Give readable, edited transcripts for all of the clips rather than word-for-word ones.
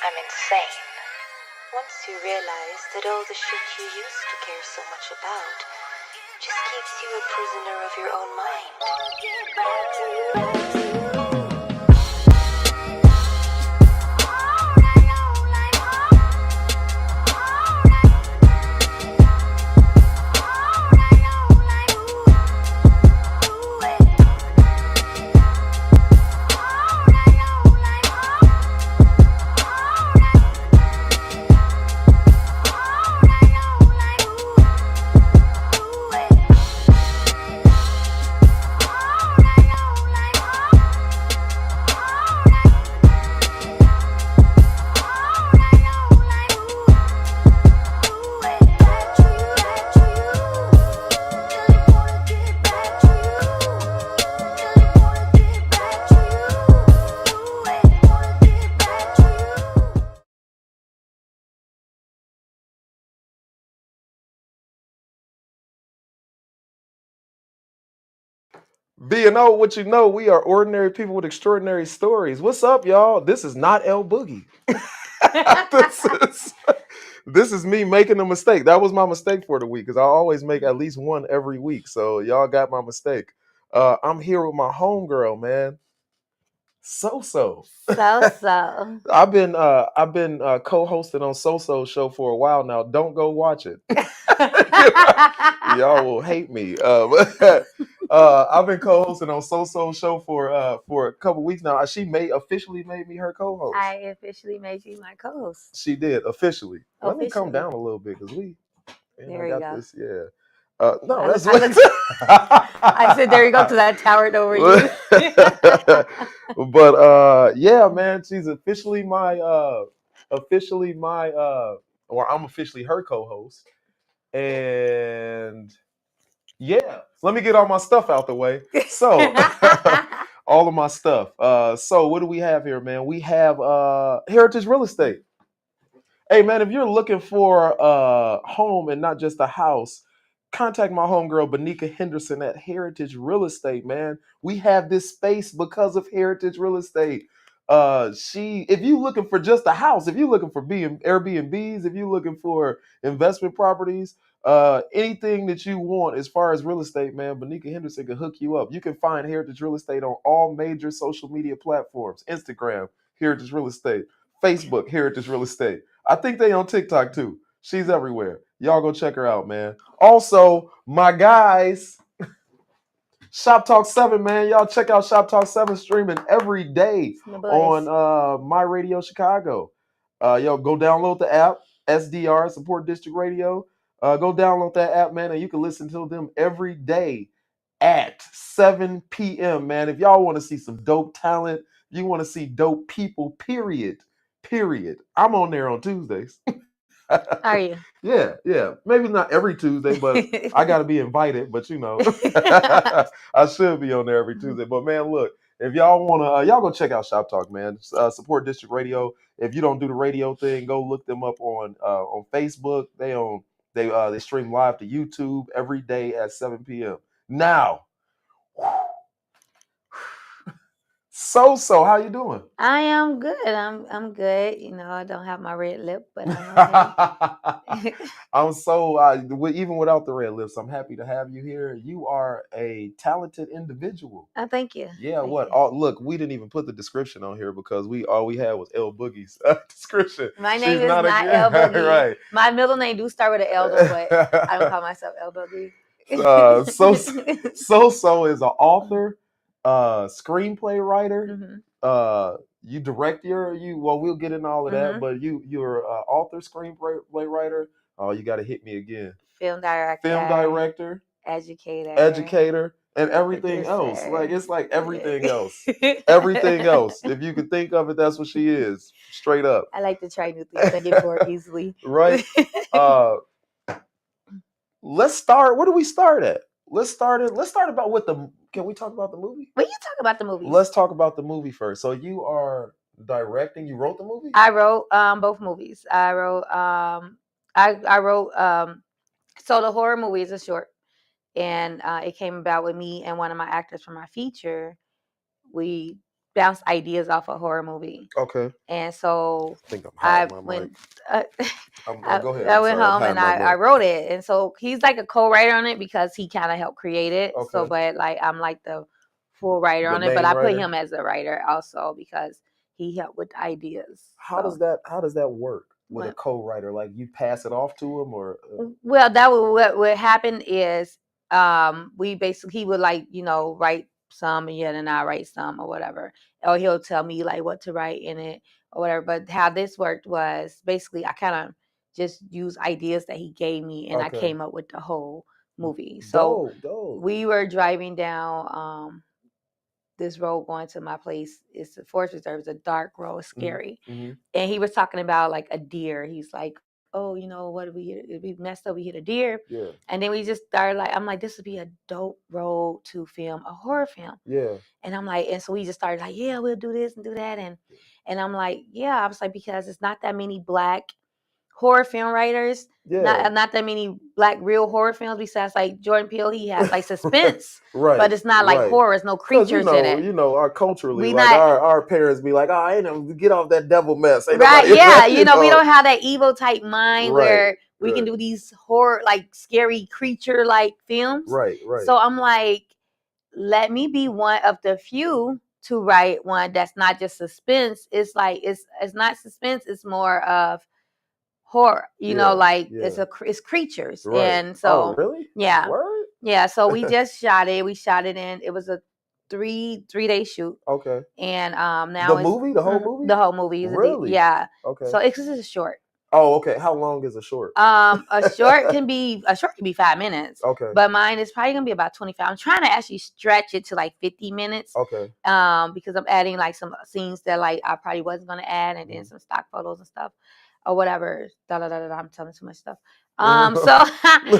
I'm insane. Once you realize that all the shit you used to care so much about just keeps you a prisoner of your own mind. Being old, what you know, we are ordinary people with extraordinary stories. What's up, y'all? This is not L-Boogie. this is this is me making a mistake. That was my mistake for the week because I always make at least one every week. So y'all got my mistake. I'm here with my homegirl, man. So. So. I've been co-hosting on So show for a while now. Don't go watch it. Y'all will hate me. I've been co-hosting on So show for a couple weeks now. She officially made me her co-host. I officially made you my co-host. She did officially. Let me come down a little bit because there you go. This. Yeah. No, I said there you go to that towered over you. But yeah, man, she's officially my or I'm officially her co-host. And yeah, let me get all my stuff out the way. So all of my stuff. So what do we have here, man? We have Heritage Real Estate. Hey man, if you're looking for a home and not just a house, contact my homegirl Benika Henderson at Heritage Real Estate, man. We have this space because of Heritage Real Estate. If you looking for just a house, if you're looking for Airbnbs, if you're looking for investment properties, anything that you want as far as real estate, man, Benika Henderson can hook you up. You can find Heritage Real Estate on all major social media platforms: Instagram, Heritage Real Estate; Facebook, Heritage Real Estate. I think they on TikTok too. She's everywhere. Y'all go check her out, man. Also, my guys, Shop Talk 7, man. Y'all check out Shop Talk 7 streaming every day on My Radio Chicago. Yo, go download the app, SDR, Support District Radio. Go download that app, man, and you can listen to them every day at 7 p.m., man. If y'all want to see some dope talent, you want to see dope people, period. I'm on there on Tuesdays. Are you? Yeah. Maybe not every Tuesday, but I got to be invited. But I should be on there every Tuesday. But man, look, if y'all want to, y'all go check out Shop Talk, man. Support District Radio. If you don't do the radio thing, go look them up on Facebook. They stream live to YouTube every day at 7 p.m. Now, So, how you doing? I am good. I'm good. You know, I don't have my red lip, but I'm okay. I'm so even without the red lips, I'm happy to have you here. You are a talented individual. Oh, thank you. Yeah. Thank what? you. Oh, look, we didn't even put the description on here because all we had was L-Boogie's description. My name is not L-Boogie. Right. My middle name do start with an L though, but I don't call myself L-Boogie. So is an author, screenplay writer. Mm-hmm. You direct we'll get into all of that, but you're an author, screenplay writer. Oh, you got to hit me again. Film director, educator, and everything else. Like it's like everything else. Everything else. If you could think of it, that's what she is. Straight up. I like to try new things. I get bored easily. Right. Let's start. Where do we start at? Let's start about what the. Can we talk about the movie? We can talk about the movie. Let's talk about the movie first. So you are directing. You wrote the movie? I wrote both movies. I wrote so the horror movie is a short, and it came about with me and one of my actors from my feature. We bounce ideas off a horror movie. Okay. And so I think I'm I hiding my mic. went. Uh, Go ahead. I I'm went sorry. I'm home and hiding my I mic. wrote it. And so he's like a co-writer on it because he kind of helped create it. So, Okay. but like I'm like the full writer The on it. But main I put writer? him as a writer also because he helped with the ideas. How does that work with a What? co-writer? Like you pass it off to him, or Well, that what happened is we basically he would like write some and then I write some or whatever, or he'll tell me like what to write in it or whatever. But how this worked was basically I kind of just used ideas that he gave me and I Okay. came up with the whole movie. So Dope. we were driving down this road going to my place. It's a forest reserve. It's a dark road, scary. Mm-hmm. And he was talking about like a deer. He's like, oh, what did we hit? We messed up. We hit a deer. Yeah. And then we just started like, I'm like, this would be a dope road to film a horror film. Yeah. And I'm like, and so we just started like, yeah, we'll do this and do that. And I'm like, yeah, I was like, because it's not that many Black horror film writers. Yeah. Not that many Black real horror films. Besides like Jordan Peele, he has like suspense, Right. but it's not like horror. It's no creatures in it. Our culturally, We like not- our parents be like, oh, get off that devil mess. Ain't Right? nobody- Yeah, we don't have that evil type mind Right, where we can right. do these horror like scary creature like films. Right. So I'm like, let me be one of the few to write one that's not just suspense. It's like it's not suspense. It's more of horror. It's creatures. Right. And so really? yeah. Word? Yeah. So we just shot it. We shot it in. It was a 3-day shoot. Okay. And now the whole movie? The whole movie. Really? Yeah. Okay. So it's just short. Oh, okay. How long is a short? A short can be 5 minutes. Okay. But mine is probably gonna be about 25. I'm trying to actually stretch it to like 50 minutes. Okay. Because I'm adding like some scenes that like I probably wasn't gonna add, and then some stock photos and stuff or whatever. I'm telling too much stuff. So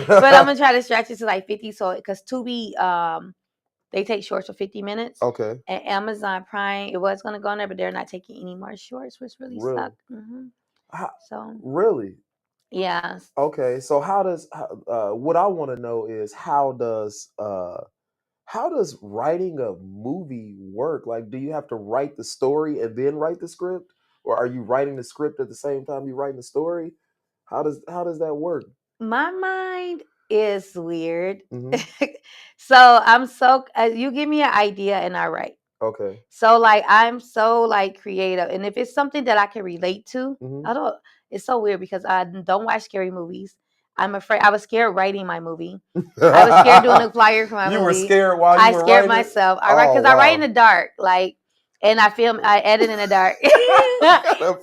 but I'm gonna try to stretch it to like 50. So because Tubi they take shorts for 50 minutes. Okay. And Amazon Prime, it was gonna go on there, but they're not taking any more shorts, which really sucked. Mm-hmm. So really? Yeah. Okay. So how does what I want to know is how does writing a movie work? Like, do you have to write the story and then write the script, or are you writing the script at the same time you're writing the story? How does that work? My mind is weird. Mm-hmm. So I'm you give me an idea and I write. Okay. So like I'm so like creative, and if it's something that I can relate to, Mm-hmm. It's so weird because I don't watch scary movies. I'm afraid. I was scared writing my movie. I was scared doing a flyer for my movie. You were scared while you were writing? I scared myself. I write because I write in the dark, like, and I edit in the dark.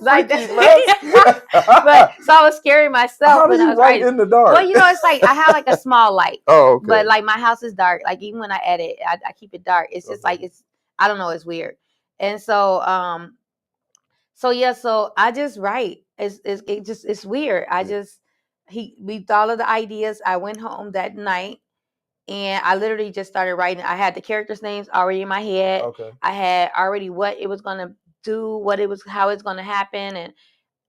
Like but so I was scaring myself. How do when you I was write writing. in the dark? Well, it's like I have like a small light. Oh, okay. But like my house is dark. Like even when I edit, I keep it dark. It's just like I don't know. It's weird. And so so I just write. It's weird. We thought of the ideas. I went home that night and I literally just started writing. I had the characters' names already in my head. Okay. I had already what it was gonna do, how it's gonna happen,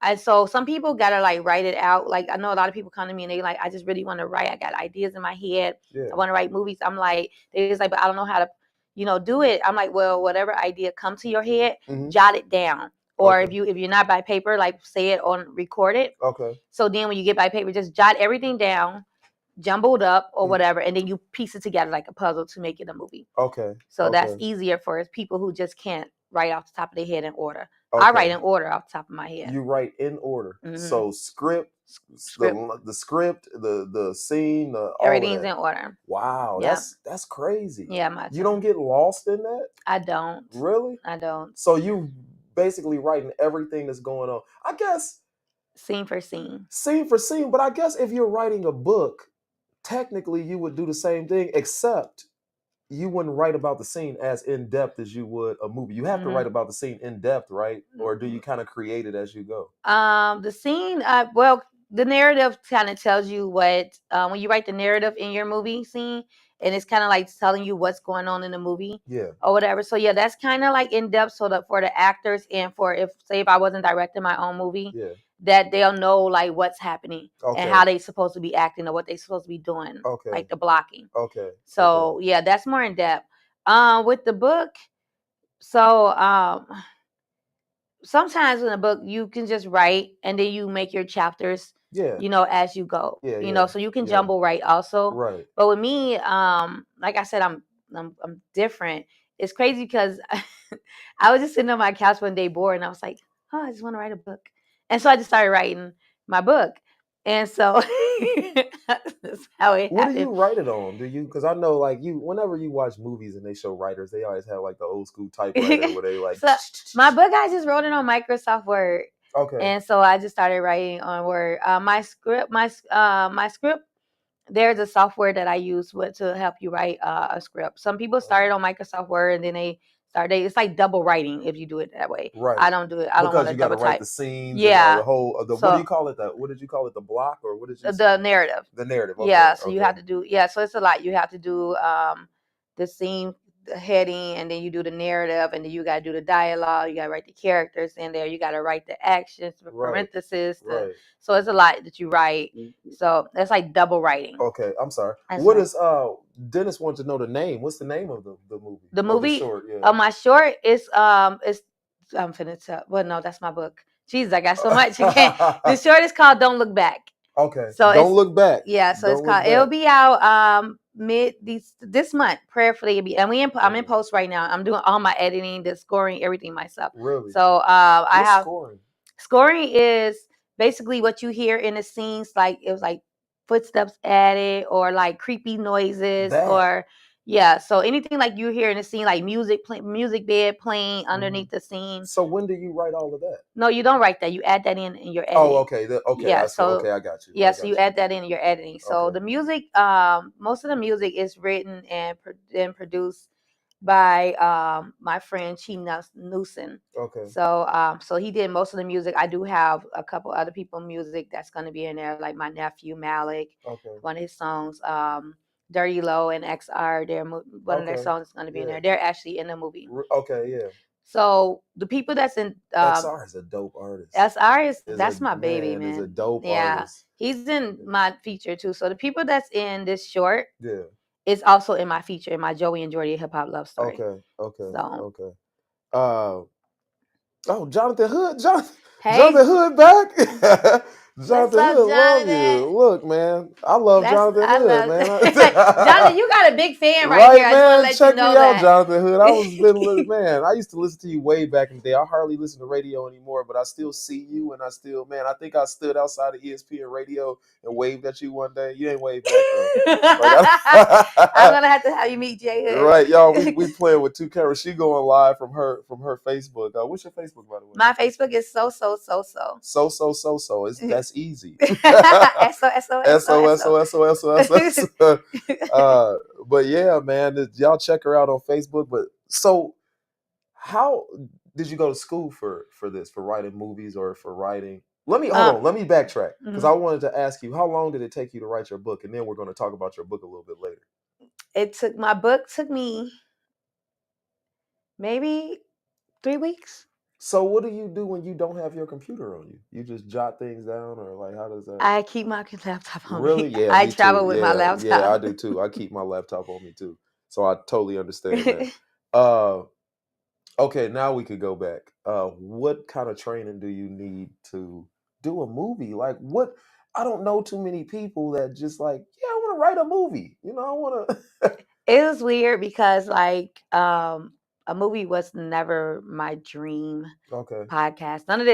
and so some people gotta like write it out. Like I know a lot of people come to me and they like, I just really want to write. I got ideas in my head. Yeah. I want to write movies. I'm like, they just like, but I don't know how to, do it. I'm like, well, whatever idea comes to your head, jot it down. Or if you're not by paper, like say it on record it. Okay. So then when you get by paper, just jot everything down, jumbled up or whatever, and then you piece it together like a puzzle to make it a movie. Okay. So that's easier for people who just can't write off the top of their head in order. Okay. I write in order off the top of my head. You write in order. So script. The script, the scene, everything's in order. Wow, yeah. That's crazy. Yeah, you don't get lost in that? I don't. Really? I don't. So you basically writing everything that's going on. I guess scene for scene. Scene for scene, but I guess if you're writing a book, technically you would do the same thing, except you wouldn't write about the scene as in depth as you would a movie. You have to write about the scene in depth, right? Or do you kind of create it as you go? The scene, well, the narrative kind of tells you what when you write the narrative in your movie scene, and it's kind of like telling you what's going on in the movie, or whatever. So yeah, that's kind of like in depth, so that for the actors and for if I wasn't directing my own movie, that they'll know like what's happening and how they supposed to be acting or what they supposed to be doing, like the blocking. Okay. So yeah, that's more in depth. With the book, So sometimes in a book you can just write and then you make your chapters, as you go. So you can jumble write also. Right. But with me, like I said, I'm different. It's crazy because I was just sitting on my couch one day bored, and I was like, oh, I just want to write a book, and so I just started writing my book. And so that's how it happened. What do you write it on? Do you? Because I know, like whenever you watch movies and they show writers, they always have like the old school typewriter where they like. So my book, I just wrote it on Microsoft Word. Okay. And so I just started writing on Word. My script, there's a software that I use to help you write a script. Some people started on Microsoft Word and then it's like double writing if you do it that way. Right. I don't do it. I don't want to double type. Because you got to write the scenes. Yeah. And the whole. What do you call it? What did you call it? The block or what did you? The narrative. The narrative. Okay. Yeah. So you have to do. Yeah. So it's a lot. You have to do the scene, the heading, and then you do the narrative, and then you got to do the dialogue. You got to write the characters in there. You got to write the actions, the parentheses. So it's a lot that you write. So that's like double writing. Okay, I'm sorry. What is Dennis wants to know the name? What's the name of the movie? The movie? The short, yeah. My short is I'm finished up. Well, no, that's my book. Jeez, I got so much. The short is called Don't Look Back. Okay. So Don't Look Back. Yeah, so it's called. It'll be out this month. Prayerfully, it'll be. And I'm in post right now. I'm doing all my editing, the scoring, everything myself. Really? So I have scoring. Scoring is basically what you hear in the scenes. Like it was like footsteps added or like creepy noises or. Yeah, so anything like you hear in the scene, like music bed playing underneath the scene. So when do you write all of that? No, you don't write that. You add that in your editing. Oh, okay. Okay. Yeah, I got you. Yeah, so you add that in your editing. So the music, most of the music is written and produced by my friend Chi Newson. Okay. So he did most of the music. I do have a couple other people music that's going to be in there, like my nephew Malik. Okay. One of his songs. Dirty Low and XR, one of their songs is going to be in there. They're actually in the movie. Okay, yeah. So the people that's in XR is a dope artist. That's my baby, man. He's a dope artist. He's in my feature too. So the people that's in this short, is is also in my feature, in my Joey and Jordy hip hop love story. Okay. Jonathan Hood, Hey. Jonathan Hood back. Jonathan Hood, love you. Look, man, I love Jonathan Hood, man. Jonathan, you got a big fan right here. I man. just Check let you know me out, that. Jonathan Hood. Man, I used to listen to you way back in the day. I hardly listen to radio anymore, but I still see you, and I think I stood outside of ESPN radio and waved at you one day. You ain't waved back though. I'm gonna have to have you meet Jay Hood. Right, y'all. We playing with two cameras. She going live from her Facebook. What's your Facebook, by the way? My Facebook is so. That's easy. But yeah, man, y'all check her out on Facebook. But so, how did you go to school for this, for writing movies or for writing? Let me backtrack because I wanted to ask you, how long did it take you to write your book, and then we're going to talk about your book a little bit later. My book took me maybe 3 weeks. So what do you do when you don't have your computer on you? You just jot things down, or like how does that? I keep my laptop on me. Really? Yeah. I travel with my laptop. Yeah, I do too. I keep my laptop on me too. So I totally understand that. Okay, now we could go back. What kind of training do you need to do a movie? Like what? I don't know too many people that just like, yeah, I want to write a movie. I want to. It was weird because like a movie was never my dream. Okay. Podcast. None of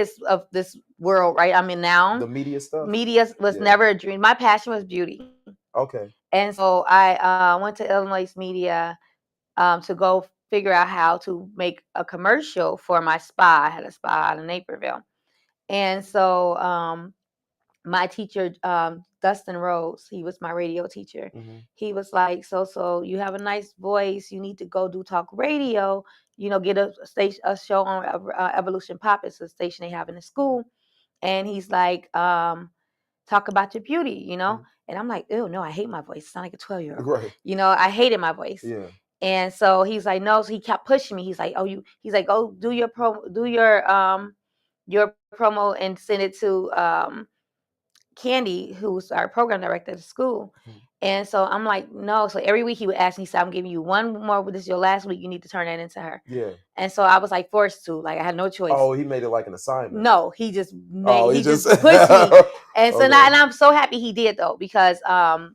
this world, right? I'm in now. The media stuff. Media was never a dream. My passion was beauty. Okay. And so I went to Illinois Media to go figure out how to make a commercial for my spa. I had a spa out in Naperville. And so my teacher, Dustin Rose, he was my radio teacher. Mm-hmm. He was like, so you have a nice voice. You need to go do talk radio. Get a show on Evolution Pop. It's a station they have in the school. And he's like, talk about your beauty, Mm-hmm. And I'm like, ew, no, I hate my voice. I sound like a 12-year-old. Right. I hated my voice. Yeah. And so he's like, no. So he kept pushing me. He's like, go do your promo and send it to Candy, who's our program director at the school. Mm-hmm. And so I'm like, no. So every week he would ask me, so I'm giving you one more. This is your last week. You need to turn that into her. Yeah. And so I was like forced to. Like I had no choice. Oh, he made it like an assignment. No, he just he just pushed me. And so now, and I'm so happy he did though, because I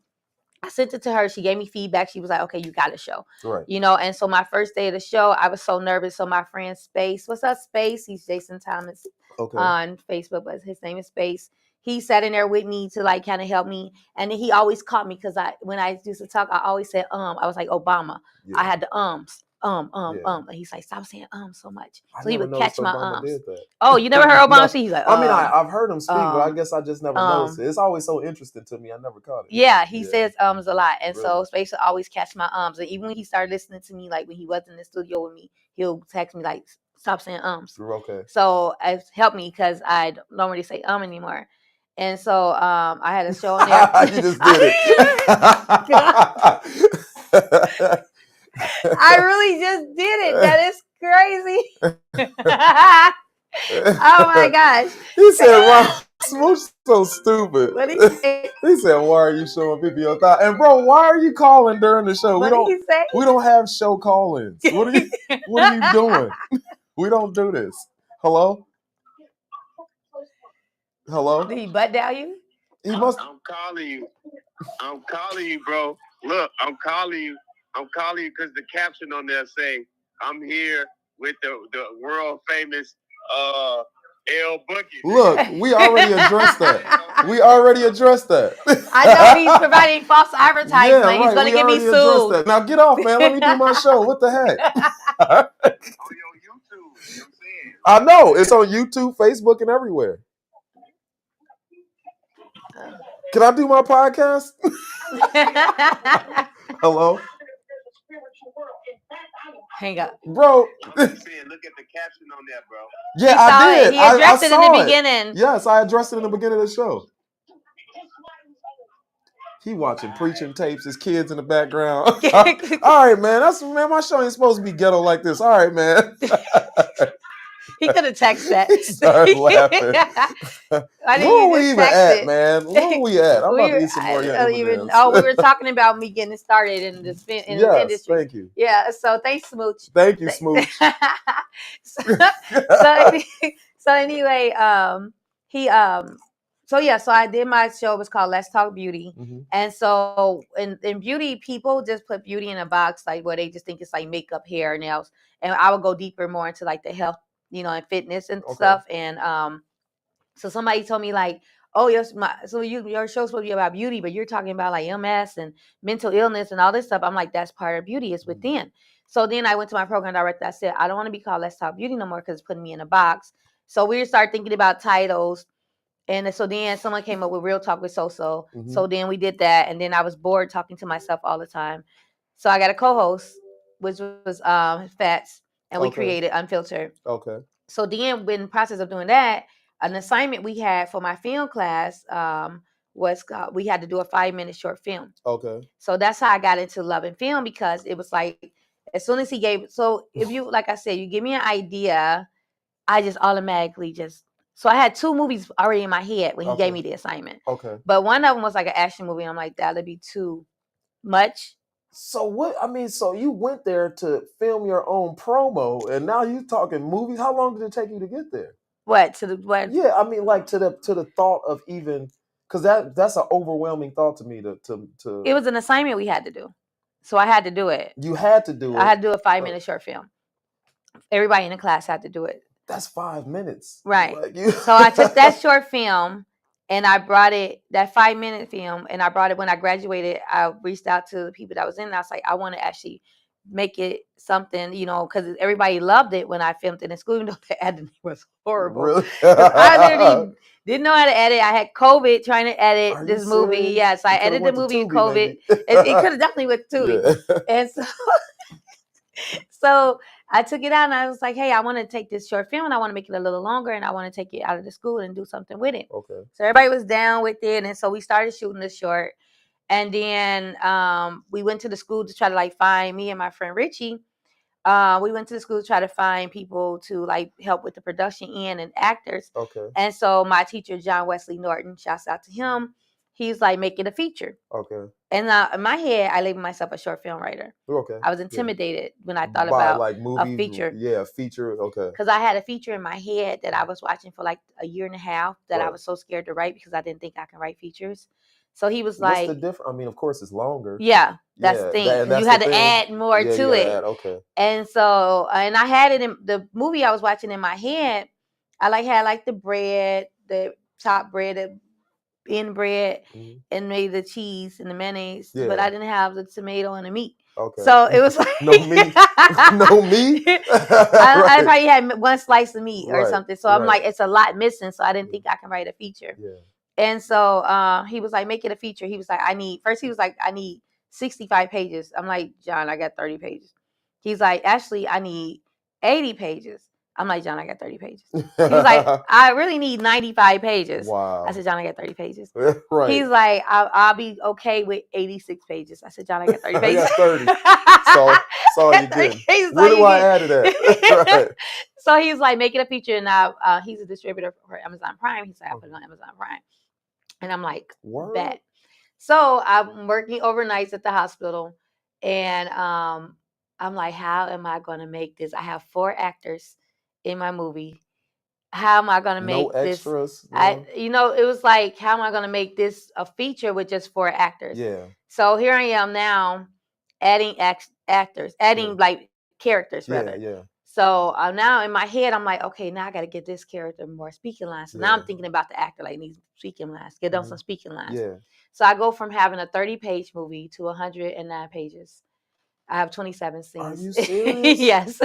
sent it to her. She gave me feedback. She was like, okay, you got a show. Right. You know, and so my first day of the show, I was so nervous. So my friend Space, what's up, Space? He's Jason Thomas on Facebook, but his name is Space. He sat in there with me to like kind of help me. And then he always caught me because when I used to talk, I always said, I was like Obama. Yeah. I had the ums. And he's like, stop saying so much. So he would catch my ums. Oh, you never heard Obama speak? He's like, I mean, I've heard him speak, but I guess I just never noticed it. It's always so interesting to me. I never caught it. Yeah, he says a lot. And so Space would always catch my ums. And even when he started listening to me, like when he wasn't in the studio with me, he'll text me like, stop saying ums. Okay. So it's helped me because I don't really say anymore. And so I had a show on there. You just did it. I really just did it. That is crazy. Oh my gosh. He said, wow, Smooch so stupid. What did he say? He said, why are you showing people your thought? And bro, why are you calling during the show? What did he say? We don't have show call-ins. What are you doing? We don't do this. Hello? Did he butt dial you? He must. I'm calling you, bro. Look, I'm calling you because the caption on there saying, I'm here with the world famous L-Boogie. Look, we already addressed that. I know he's providing false advertisement. Yeah, right. He's going to get me sued. Now get off, man. Let me do my show. What the heck? On your YouTube. You know what I'm saying? I know. It's on YouTube, Facebook, and everywhere. Can I do my podcast? Hello? Hang up. Bro. I'm just saying, look at the caption on there, bro. Yeah, I did. He addressed it in the beginning. Yes, I addressed it in the beginning of the show. He watching preaching tapes, his kids in the background. All right, man. My show ain't supposed to be ghetto like this. All right, man. He could have texted that. He started laughing. Where we even at, man? Where we at? I'm about to eat some more M&Ms. We were talking about me getting started in this industry. Thank you. Yeah, so thanks, Smooch. Thank you, Smooch. So anyway, so I did my show. It was called Let's Talk Beauty. Mm-hmm. And so in beauty, people just put beauty in a box, like where they just think it's like makeup, hair, nails. And I would go deeper more into like the health, and fitness and stuff. And so somebody told me like, oh, your show's supposed to be about beauty, but you're talking about like MS and mental illness and all this stuff. I'm like, that's part of beauty. It's within. So then I went to my program director. I said, I don't want to be called Let's Talk Beauty no more because it's putting me in a box. So we started thinking about titles. And so then someone came up with Real Talk with So-So. Mm-hmm. So then we did that. And then I was bored talking to myself all the time. So I got a co-host, which was Fats. And we created Unfiltered. Okay. So then in the process of doing that, an assignment we had for my film class was we had to do a 5-minute short film. Okay. So that's how I got into loving film, because it was like, as soon as he gave, so if you, like I said, you give me an idea, I just automatically so I had 2 movies already in my head when he gave me the assignment. Okay. But one of them was like an action movie. I'm like, that'd be too much. So you went there to film your own promo, and now you talking movies. How long did it take you to get there? What? Yeah, I mean, like to the thought of even, because that's an overwhelming thought to me. To it was an assignment we had to do, so I had to do it. You had to do it. I had to do a 5-minute short film. Everybody in the class had to do it. That's 5 minutes, right? So I took that short film. And I brought that 5-minute film, and I brought it when I graduated. I reached out to the people that was in it. I was like, I want to actually make it something, because everybody loved it when I filmed it in school, even though the editing was horrible. Really? I literally didn't know how to edit. I had COVID trying to edit this movie. Yes, yeah, so I edited the movie in COVID. It could have definitely went to Tubi. Yeah. And so I took it out and I was like, hey, I want to take this short film and I want to make it a little longer and I want to take it out of the school and do something with it. Okay. So everybody was down with it. And so we started shooting the short. And then we went to the school to try to find me and my friend Richie. We went to the school to try to find people to help with the production and actors. Okay. And so my teacher, John Wesley Norton, shouts out to him. he's like, make it a feature. Okay. And in my head, I labeled myself a short film writer. Okay. I was intimidated when I thought by about like movies, a feature. Yeah, feature. Okay. Because I had a feature in my head that I was watching for like a year and a half that I was so scared to write because I didn't think I can write features. So he was like, "What's the difference? I mean, of course, it's longer. Yeah, that's the thing. You had to add more to it. Okay. And so, and I had it in the movie I was watching in my head. I had the bread, the top bread, the in bread, and made the cheese and the mayonnaise, but I didn't have the tomato and the meat. Okay. So it was like no meat, no meat. I probably had one slice of meat or something. So I'm like, it's a lot missing. So I didn't think I can write a feature. Yeah. And so he was like, make it a feature. He was like, I need 65 pages. I'm like, John, I got 30 pages. He's like, actually, I need 80 pages. I'm like, John, I got 30 pages. He was like, I really need 95 pages. Wow. I said, John, I got 30 pages. Right. He's like, I'll be okay with 86 pages. I said, John, I got 30 pages. I got 30. So all you get. What do I add to that? Right. So he's like, make it a feature. And he's a distributor for Amazon Prime. He's like, I'll put it on Amazon Prime. And I'm like, bet. So I'm working overnights at the hospital. And I'm like, how am I going to make this? I have 4 actors in my movie. How am I going to make this? Extras, it was like, how am I going to make this a feature with just 4 actors? Yeah. So here I am now adding actors, adding like characters rather. Yeah. So now in my head, I'm like, okay, now I got to get this character more speaking lines. So now I'm thinking about the actor, like needs speaking lines, get on some speaking lines. Yeah. So I go from having a 30-page movie to 109 pages. I have 27 scenes. Are you serious? Yes.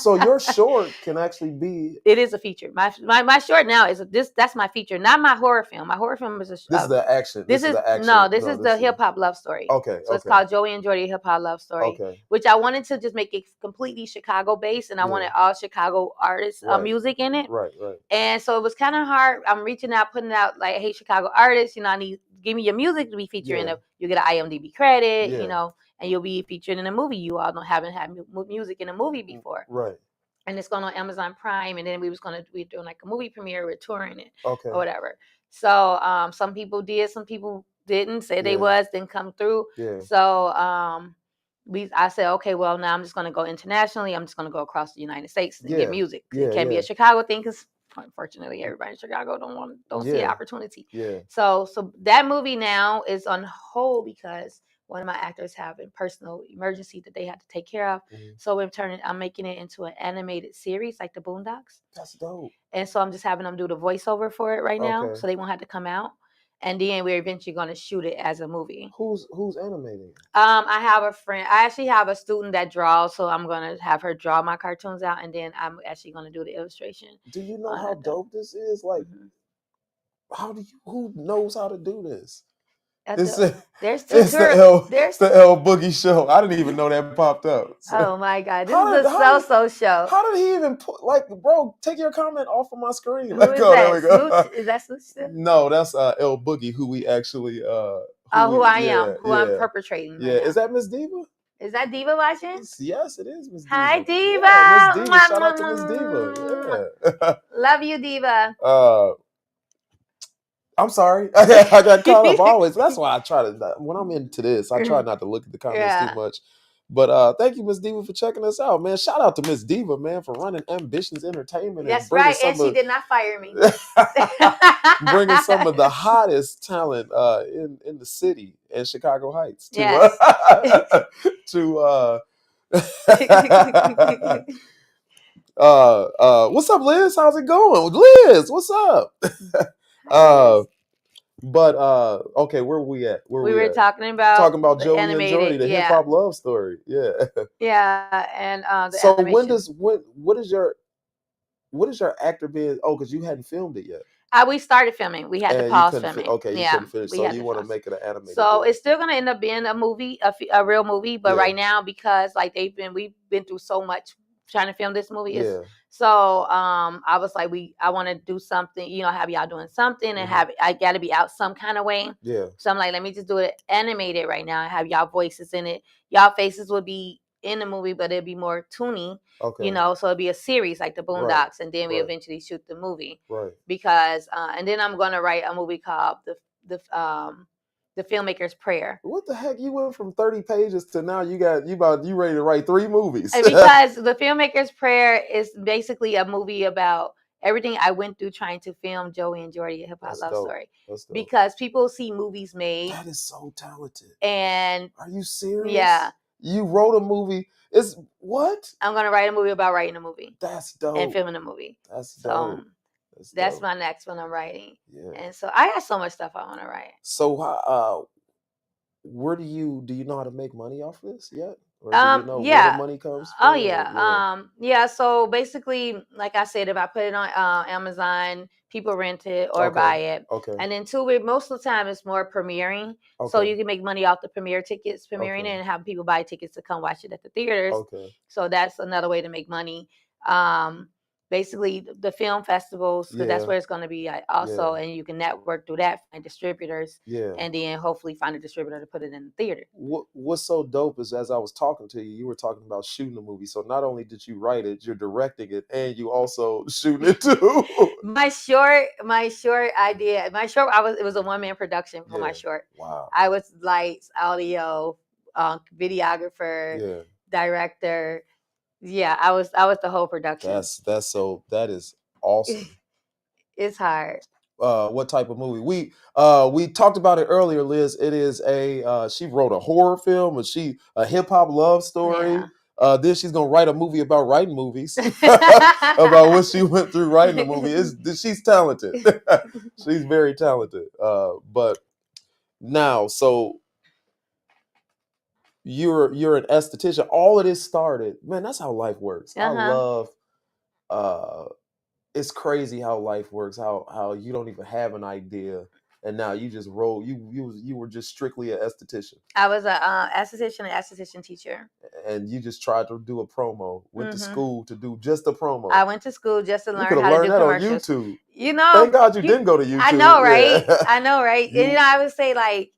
So your short can actually be. It is a feature. My short now is that's my feature, not my horror film. My horror film is a. This is the action. This is the action. This is the hip hop love story. Okay. So it's called Joey and Jordy Hip Hop Love Story. Okay. Which I wanted to just make it completely Chicago based, and I wanted all Chicago artists music in it. Right. And so it was kind of hard. I'm reaching out, putting out like, hey, Chicago artists, I need give me your music to be featured in it. You get an IMDb credit, and you'll be featured in a movie. You all haven't had music in a movie before. Right. And it's going on Amazon Prime. And then we're doing like a movie premiere. We're touring it or whatever. So some people did, some people didn't, say they didn't come through. Yeah. So I said, okay, well, now I'm just going to go internationally. I'm just going to go across the United States and get music. It can't be a Chicago thing because unfortunately everybody in Chicago don't see an opportunity. Yeah. So that movie now is on hold because one of my actors have a personal emergency that they had to take care of. So I'm making it into an animated series like the Boondocks. That's dope. And so I'm just having them do the voiceover for it right now, so they won't have to come out. And then we're eventually going to shoot it as a movie. Who's animating? I have a friend. I actually have a student that draws, so I'm going to have her draw my cartoons out, and then I'm actually going to do the illustration. Do you know how dope this is? Like, who knows how to do this? There's the L-Boogie show. I didn't even know that popped up. So. Oh my God, this is a so-so show. How did he even put, bro, take your comment off of my screen. Who is that? There we go. Is that Switch? No, that's L-Boogie, who we actually I'm perpetrating. Yeah, right, is that Miss Diva? Is that Diva watching? Yes, it is Miss Diva. Hi, Diva. Yeah, Miss Diva. Shout out to Miss Diva. Yeah. Love you, Diva. I'm sorry. I got caught up always. That's why I try to, when I'm into this, I try not to look at the comments too much. But thank you, Miss Diva, for checking us out, man. Shout out to Miss Diva, man, for running Ambitions Entertainment. That's right, and she did not fire me. Bringing some of the hottest talent in the city and Chicago Heights to what's up, Liz? How's it going? Liz, what's up? Okay, where were we at? We were talking about Joey and Jordy, the hip hop love story. Yeah. Yeah, and so animation. What is your actor being? Oh, because you hadn't filmed it yet. We started filming. We had to pause filming. Okay, you couldn't finish. So you want to make it an animated. So it's still gonna end up being a movie, a real movie. But right now, because we've been through so much trying to film this movie. So I was like, I want to do something, have y'all doing something and I got to be out some kind of way. Yeah. So I'm like, let me just do it animated right now and have y'all voices in it. Y'all faces would be in the movie, but it'd be more toony, so it'd be a series like the Boondocks, and then we eventually shoot the movie. Right. Because, and then I'm going to write a movie called filmmaker's prayer. What the heck? You went from 30 pages to now you ready to write 3 movies. Because the filmmaker's prayer is basically a movie about everything I went through trying to film Joey and Jordy, a hip hop love story. Because people see movies made. That is so talented. And are you serious? Yeah. You wrote a movie. It's what? I'm gonna write a movie about writing a movie. That's dope. And filming a movie. That's dope. That's my next one I'm writing. Yeah. And so I got so much stuff I want to write. So where do you know how to make money off this yet? Or do you know where the money comes from? Oh yeah. So basically, like I said, if I put it on Amazon, people rent it or buy it. Okay. And then most of the time it's more premiering. Okay. So you can make money off the premiering it and have people buy tickets to come watch it at the theaters. Okay. So that's another way to make money. Basically the film festivals, because that's where it's going to be also, and you can network through that, find distributors, and then hopefully find a distributor to put it in the theater. What's so dope is, as I was talking to you, you were talking about shooting a movie. So not only did you write it, you're directing it, and you also shooting it too. My short idea, it was a one-man production for my short. Wow. I was lights, audio, videographer, director. Yeah, I was the whole production. That is awesome. It's hard. What type of movie? We talked about it earlier, Liz. It is she wrote a horror film, a hip hop love story. Yeah. Then she's gonna write a movie about writing movies, about what she went through writing a movie. She's talented. She's very talented. But now, so you're an esthetician. All of this started, man. That's how life works. I love. It's crazy how life works. How you don't even have an idea, and now you just roll. You were just strictly an esthetician. I was a esthetician teacher. And you just tried to do a promo. Went to school to do just a promo. I went to school just to learn how to do commercials. You could have learned that on YouTube. You know, thank God you didn't go to YouTube. I know, right? Yeah. I know, right? And I would say, like,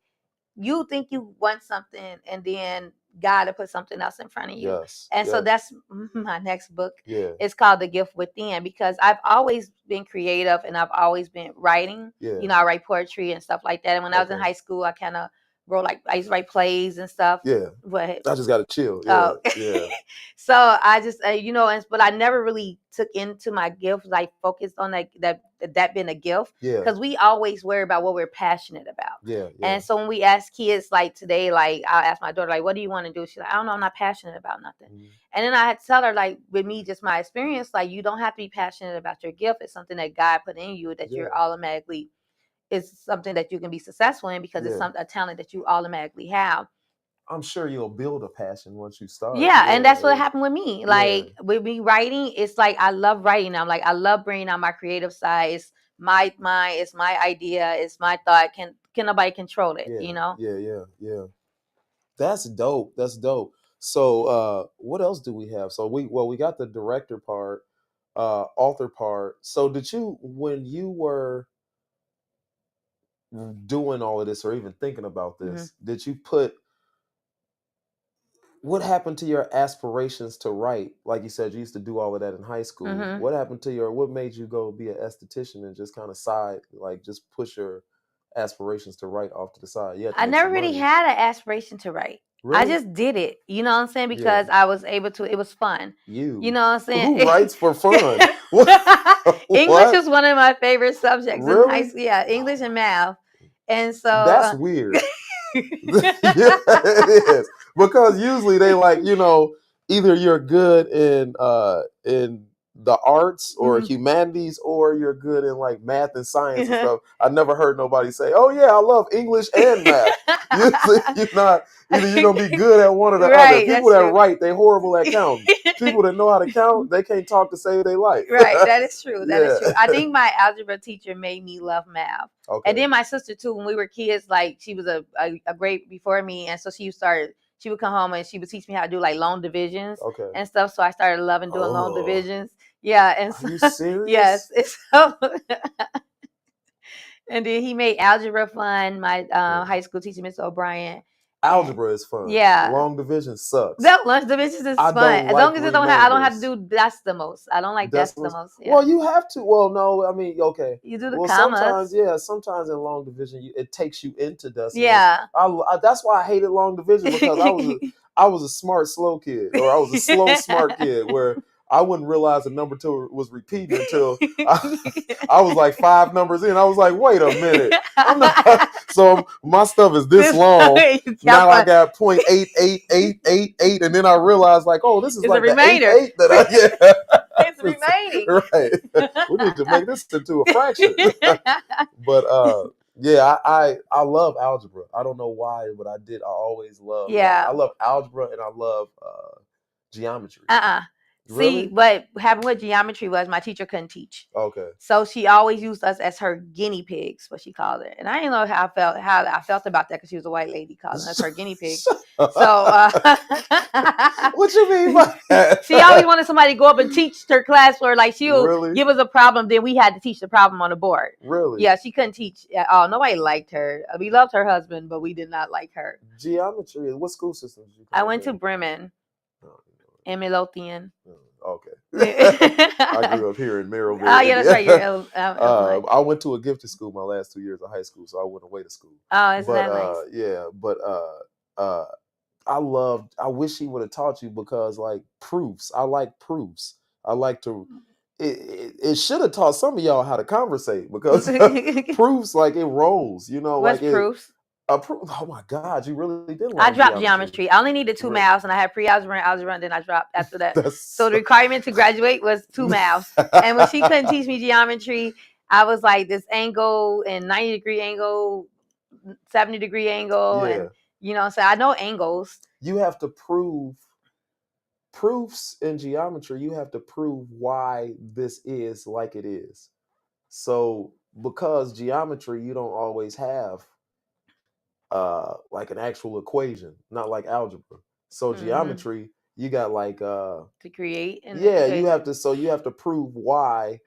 you think you want something, and then God to put something else in front of you. Yes. And so that's my next book. Yeah. It's called The Gift Within, because I've always been creative and I've always been writing. Yeah. You know, I write poetry and stuff like that. And when I was in high school, I kind of wrote, I used to write plays and stuff. Yeah. But I just got to chill. Yeah. Yeah. So I just, but I never really took into my gift, like focused on that being a gift. Yeah. Because we always worry about what we're passionate about. Yeah. And so when we ask kids, like today, like I'll ask my daughter, like, what do you want to do? She's like, I don't know, I'm not passionate about nothing. Mm-hmm. And then I had to tell her, like, with me, just my experience, like, you don't have to be passionate about your gift. It's something that God put in you that you're automatically, it's something that you can be successful in, because it's a talent that you automatically have. I'm sure you'll build a passion once you start. Yeah, and that's what happened with me. Like with me writing, it's like I love writing. I'm like, I love bringing out my creative side. It's my mind. It's my idea. It's my thought. Can nobody control it? You know? Yeah. That's dope. That's dope. So what else do we have? So we got the director part, author part. So did you, when you were doing all of this or even thinking about this, did you put, what happened to your aspirations to write? Like you said, you used to do all of that in high school. What happened to what made you go be an esthetician and just kind of just push your aspirations to write off to the side? Yeah, I never really had an aspiration to write. Really? I just did it. You know what I'm saying? Because I was able to, it was fun. You know what I'm saying? Who writes for fun? English is one of my favorite subjects in high school. Yeah, English and math. And so that's weird. Yeah, it is. Because usually they either you're good in the arts or humanities, or you're good in like math and science and stuff. I never heard nobody say, "Oh yeah, I love English and math." Usually you're gonna be good at one or the other. People that write, they horrible at counting. People that know how to count, they can't talk to save their life. Right, that is true. That is true. I think my algebra teacher made me love math. Okay. And then my sister too. When we were kids, like she was a grade before me, and so she would come home and she would teach me how to do like long divisions and stuff. So I started loving doing long divisions. Yeah. And so, are you serious? Yes. And then he made algebra fun. My high school teacher, Miss O'Brien. Algebra is fun. Yeah. Long division sucks. No, long division is fun. As long as it don't have, I don't have to do decimals. I don't like decimals. Yeah. Well, you have to. Well, no, I mean, okay. You do the commas. Sometimes in long division, it takes you into decimals. Yeah. That's why I hated long division, because I was a smart, slow kid, or I was a slow, smart kid, where I wouldn't realize the number two was repeating until I was like 5 numbers in. I was like, wait a minute. So my stuff is this long. Now I got 0.88888, and then I realized, like, oh, this is like the 8 that I get. It's remaining. Right. We need to make this into a fraction. But yeah, I love algebra. I don't know why, but I always love. Yeah. I love algebra, and I love geometry. Really? See, what happened with geometry was my teacher couldn't teach. Okay. So she always used us as her guinea pigs, what she called it. And I didn't know how I felt about that, because she was a white lady calling us her guinea pig. So what you mean by that? She always wanted somebody to go up and teach her class, or like she'll give us a problem, then we had to teach the problem on the board. Really? Yeah, she couldn't teach at all. Nobody liked her. We loved her husband, but we did not like her. Geometry. What school system did you I went to Bremen. In Midlothian. Okay. I grew up here in Merrillville. Oh, yeah, that's right. I went to a gifted school my last 2 years of high school, so I went away to school. Oh, isn't that nice? Yeah, but I wish he would have taught you, because like proofs. I like proofs. I like to. It should have taught some of y'all how to conversate, because proofs, like, it rolls. You know, what's like proofs? Oh my God, you really did. I dropped geometry. I only needed 2 maths, and I had pre-algebra and algebra, and then I dropped after that. So the requirement to graduate was 2 maths. And when she couldn't teach me geometry, I was like, this angle and 90-degree angle, 70-degree angle, and so I know angles. You have to prove proofs in geometry. You have to prove why this is like it is. So because geometry, you don't always have like an actual equation, not like algebra. So geometry, you got like to create you have to prove why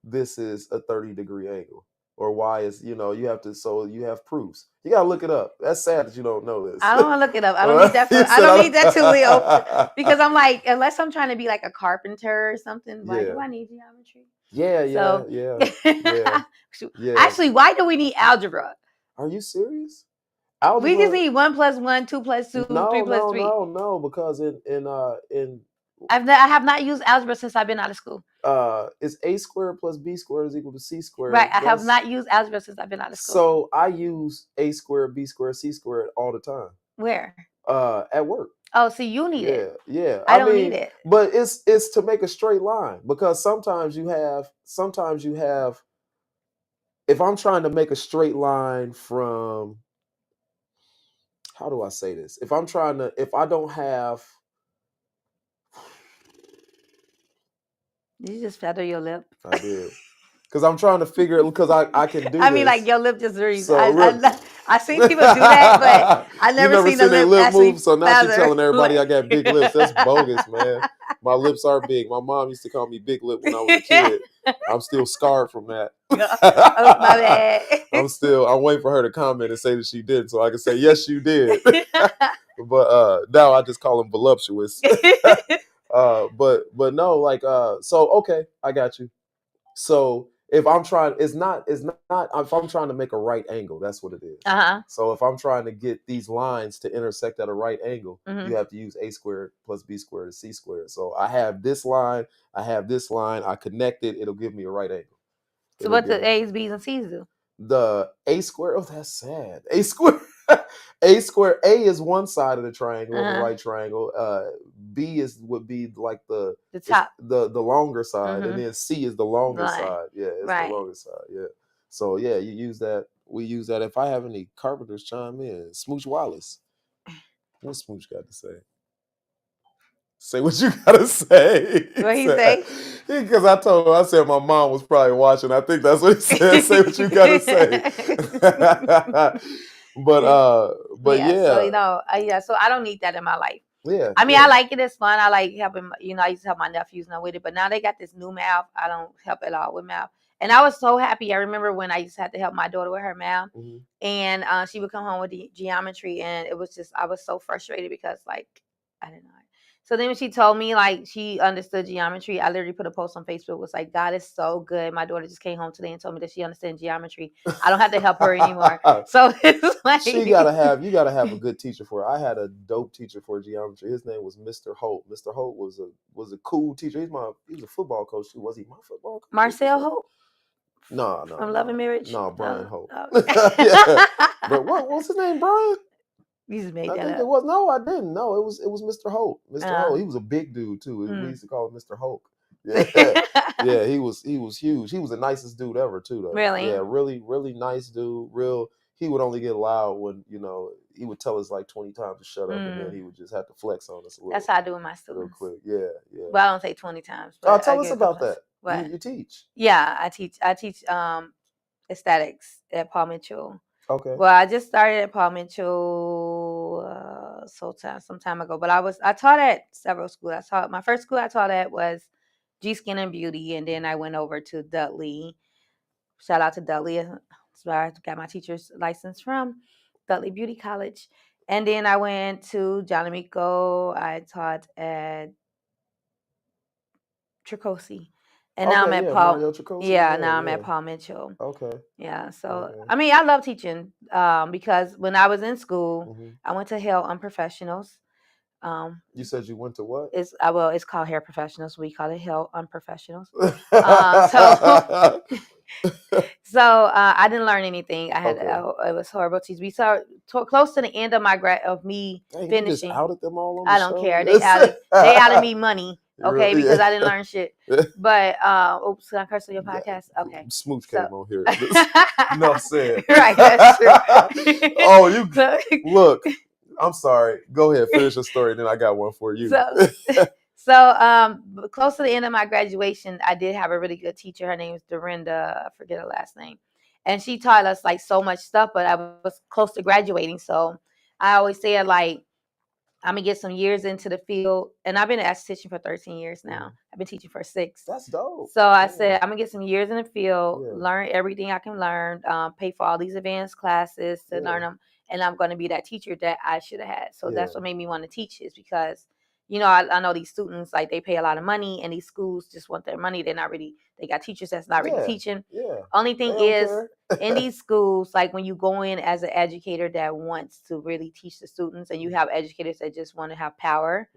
this is a 30-degree angle, or why is you have proofs. You gotta look it up. That's sad that you don't know this. I don't want to look it up. I don't need that. I don't need that too, Leo, because I'm like, unless I'm trying to be like a carpenter or something, why do I need geometry? Actually, why do we need algebra? Are you serious? Algebra, we just need 1 + 1, 2 + 2, 3 + 3. No, because I have not used algebra since I've been out of school. It's a squared plus b squared is equal to c squared. Right, I have not used algebra since I've been out of school. So I use a squared, b squared, c squared all the time. Where? At work. Oh, so you need it. Yeah. I don't need it. But it's to make a straight line, because sometimes you have. If I'm trying to make a straight line from, how do I say this? If I don't have. Did you just feather your lip? I did. Because I'm trying to figure it, because I can do I mean, like, your lip just reads. I seen people do that, but I never seen the lip move. So now she's telling everybody I got big lips. That's bogus, man. My lips are big. My mom used to call me Big Lip when I was a kid. I'm still scarred from that. Oh, my bad. I'm waiting for her to comment and say that she did, so I can say, yes, you did. But now I just call them voluptuous. But no, like, so, okay, I got you. So if I'm trying, if I'm trying to make a right angle, that's what it is. So if I'm trying to get these lines to intersect at a right angle, you have to use a squared plus b squared is c squared. So I have this line, I connect it, it'll give me a right angle. So what the A's, B's, and C's do? The a squared, oh, that's sad. A squared. A squared, A is one side of the triangle, the right triangle. B would be like the top, the longer side, and then C is the longer side. Yeah, it's the longer side. Yeah. So yeah, you use that. We use that. If I have any carpenters chime in, Smooch Wallace. What Smooch got to say? Say what you gotta say. What he say? Because I said my mom was probably watching. I think that's what he said. Say what you gotta say. But yeah. So I don't need that in my life. Yeah. I mean, I like it. It's fun. I like helping. I used to help my nephews know with it, but now they got this new math. I don't help at all with math. And I was so happy. I remember when I used to have to help my daughter with her math, and she would come home with the geometry, and it was just, I was so frustrated because like I didn't know. So then when she told me like she understood geometry, I literally put a post on Facebook. It was like, God is so good. My daughter just came home today and told me that she understands geometry. I don't have to help her anymore. So it's like you gotta have a good teacher for her. I had a dope teacher for geometry. His name was Mr. Holt. Mr. Holt was a cool teacher. He was a football coach too. Was he my football coach? Marcel Holt? No. From Love and Marriage? No, Brian Holt. Oh. Yeah. But what's his name, Brian? You just made I that think up. it was. No, I didn't. No, it was Mr. Holt. Mr. Holt. He was a big dude too. We used to call him Mr. Hulk. Yeah. Yeah, he was huge. He was the nicest dude ever too, though. Really? Yeah, really, really nice dude. He would only get loud when, he would tell us like 20 times to shut up, and then he would just have to flex on us a little. That's how I do with my students. Real quick. Yeah. Well, I don't say 20 times. But tell us about that. What? You teach. Yeah, I teach aesthetics at Paul Mitchell. Okay. Well, I just started at Paul Mitchell some time ago, but I taught at several schools. My first school I taught at was G Skin and Beauty, and then I went over to Dudley. Shout out to Dudley. That's where I got my teacher's license from, Dudley Beauty College. And then I went to John Amico. I taught at Tricosi. And now I'm at Paul. Now I'm at Paul Mitchell. Okay. Yeah. So I mean, I love teaching because when I was in school, I went to Hair Unprofessionals. You said you went to what? It's called Hair Professionals. We call it Hair Unprofessionals. So I didn't learn anything. I had it was horrible teaching. We saw close to the end of me finishing. You just outed them all on the I don't show? care. They outed me money. Okay, really? Because I didn't learn shit. But oops, can I curse on your podcast? Okay. Smooch came on here. Enough said. Right, that's true. Oh, you look. I'm sorry. Go ahead, finish your story, then I got one for you. So close to the end of my graduation, I did have a really good teacher. Her name is Dorinda. I forget her last name. And she taught us like so much stuff, but I was close to graduating. So I always say like, I'm going to get some years into the field. And I've been an esthetician for 13 years now. I've been teaching for 6. That's dope. So I said, I'm going to get some years in the field, learn everything I can learn, pay for all these advanced classes to learn them. And I'm going to be that teacher that I should have had. So that's what made me want to teach, is because, I know these students, like, they pay a lot of money, and these schools just want their money. They got teachers that's not really teaching. Only thing is, in these schools, like, when you go in as an educator that wants to really teach the students, and you have educators that just want to have power,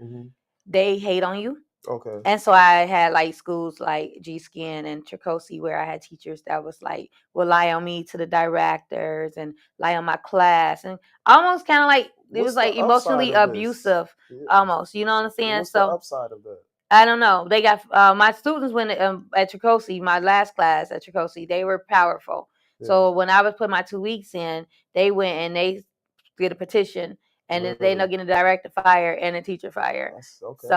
they hate on you. Okay. And so I had like schools like G Skin and Tricosi, where I had teachers that was like, would lie on me to the directors and lie on my class, and almost kind of like, it was like emotionally abusive, almost, you know what I'm saying? What's the upside of that? I don't know. They got my students went at Tricosi, my last class at Tricosi, they were powerful. So when I was putting my 2 weeks in, they went and they did a petition. And then they end up getting a director fired and a teacher fired. Okay.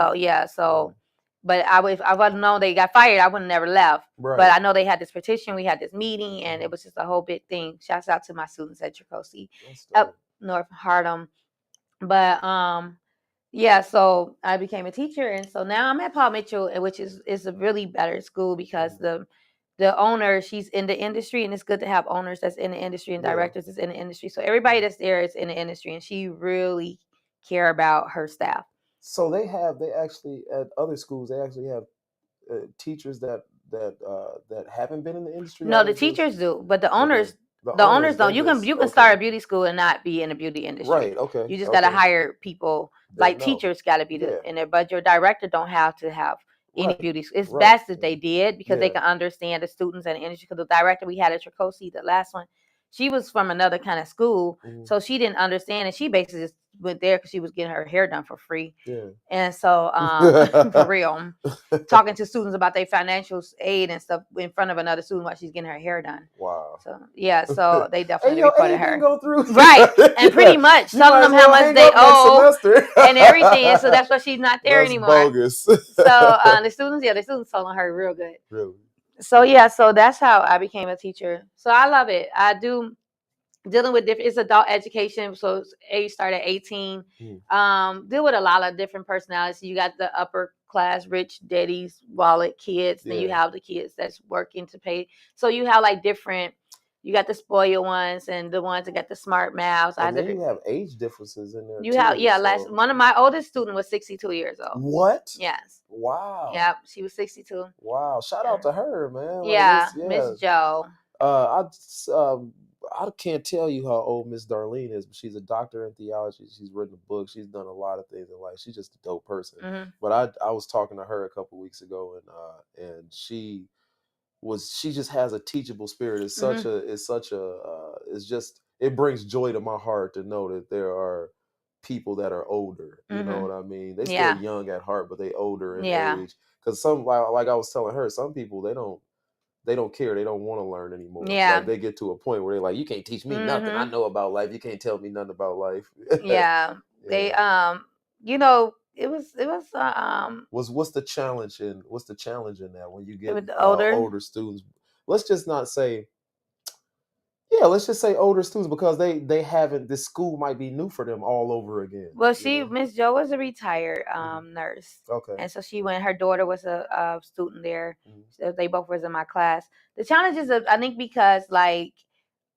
So but if I wouldn't known they got fired, I would have never left. Right. But I know they had this petition, we had this meeting, and it was just a whole big thing. Shouts out to my students at Tricosi up North Harlem. But so I became a teacher, and so now I'm at Paul Mitchell, which is a really better school because the owner, she's in the industry, and it's good to have owners that's in the industry and directors that's in the industry. So everybody that's there is in the industry, and she really care about her staff. So they actually at other schools, they actually have teachers that haven't been in the industry. No, the teachers do, but the owners. The owners don't. You can start a beauty school and not be in the beauty industry. Right. Okay. You just gotta hire people like teachers. Got to be in there, but your director don't have to have any beauty. It's best if they did, because they can understand the students and the industry. Because the director we had at Tricosi, the last one, she was from another kind of school, so she didn't understand, and she basically just went there because she was getting her hair done for free. Yeah. And so, for real, talking to students about their financial aid and stuff in front of another student while she's getting her hair done. Wow. So so they definitely reported her. Go through right, and pretty much telling them how much they owe and everything. And so that's why she's not there anymore. Bogus. So the students telling her real good. Really. So so that's how I became a teacher. So I love it. I do dealing with it's adult education. So age start at 18. Deal with a lot of different personalities. You got the upper class, rich daddy's wallet kids. Then you have the kids that's working to pay. So you have like different. You got the spoiled ones and the ones that got the smart mouths. And then you have age differences in there. You have one of my oldest student was 62 years old. What? Yes. Wow. Yep, she was 62. Wow. Shout out to her, man. Yeah, Miss Joe. I can't tell you how old Miss Darlene is, but she's a doctor in theology. She's written a book. She's done a lot of things in life. She's just a dope person. Mm-hmm. But I was talking to her a couple weeks ago, and she just has a teachable spirit. It's it brings joy to my heart to know that there are people that are older. You know what I mean? They still young at heart, but they older in age. Because some, like I was telling her, some people they don't care. They don't want to learn anymore. Yeah. Like they get to a point where they're like, you can't teach me nothing. I know about life. You can't tell me nothing about life. Yeah. They it was what's the challenge in that when you get older students? Let's just say older students, because they haven't, this school might be new for them all over again. Well, Miss Joe was a retired nurse. Okay. And so her daughter was a student there. So they both was in my class. The challenge is, I think, because like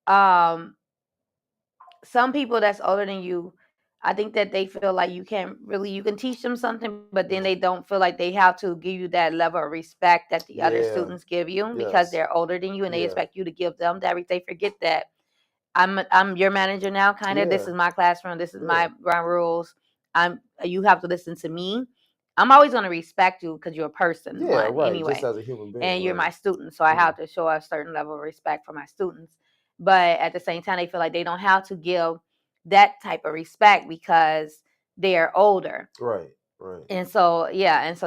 some people that's older than you, I think that they feel like you can teach them something, but then they don't feel like they have to give you that level of respect that the other students give you because they're older than you, and they expect you to give them that. They forget that I'm your manager now, kind of. This is my classroom. This is my ground rules. You have to listen to me. I'm always going to respect you because you're a person. Anyway, just as a human being, and you're my student, so I have to show a certain level of respect for my students. But at the same time, they feel like they don't have to give that type of respect because they're older. Right. And so,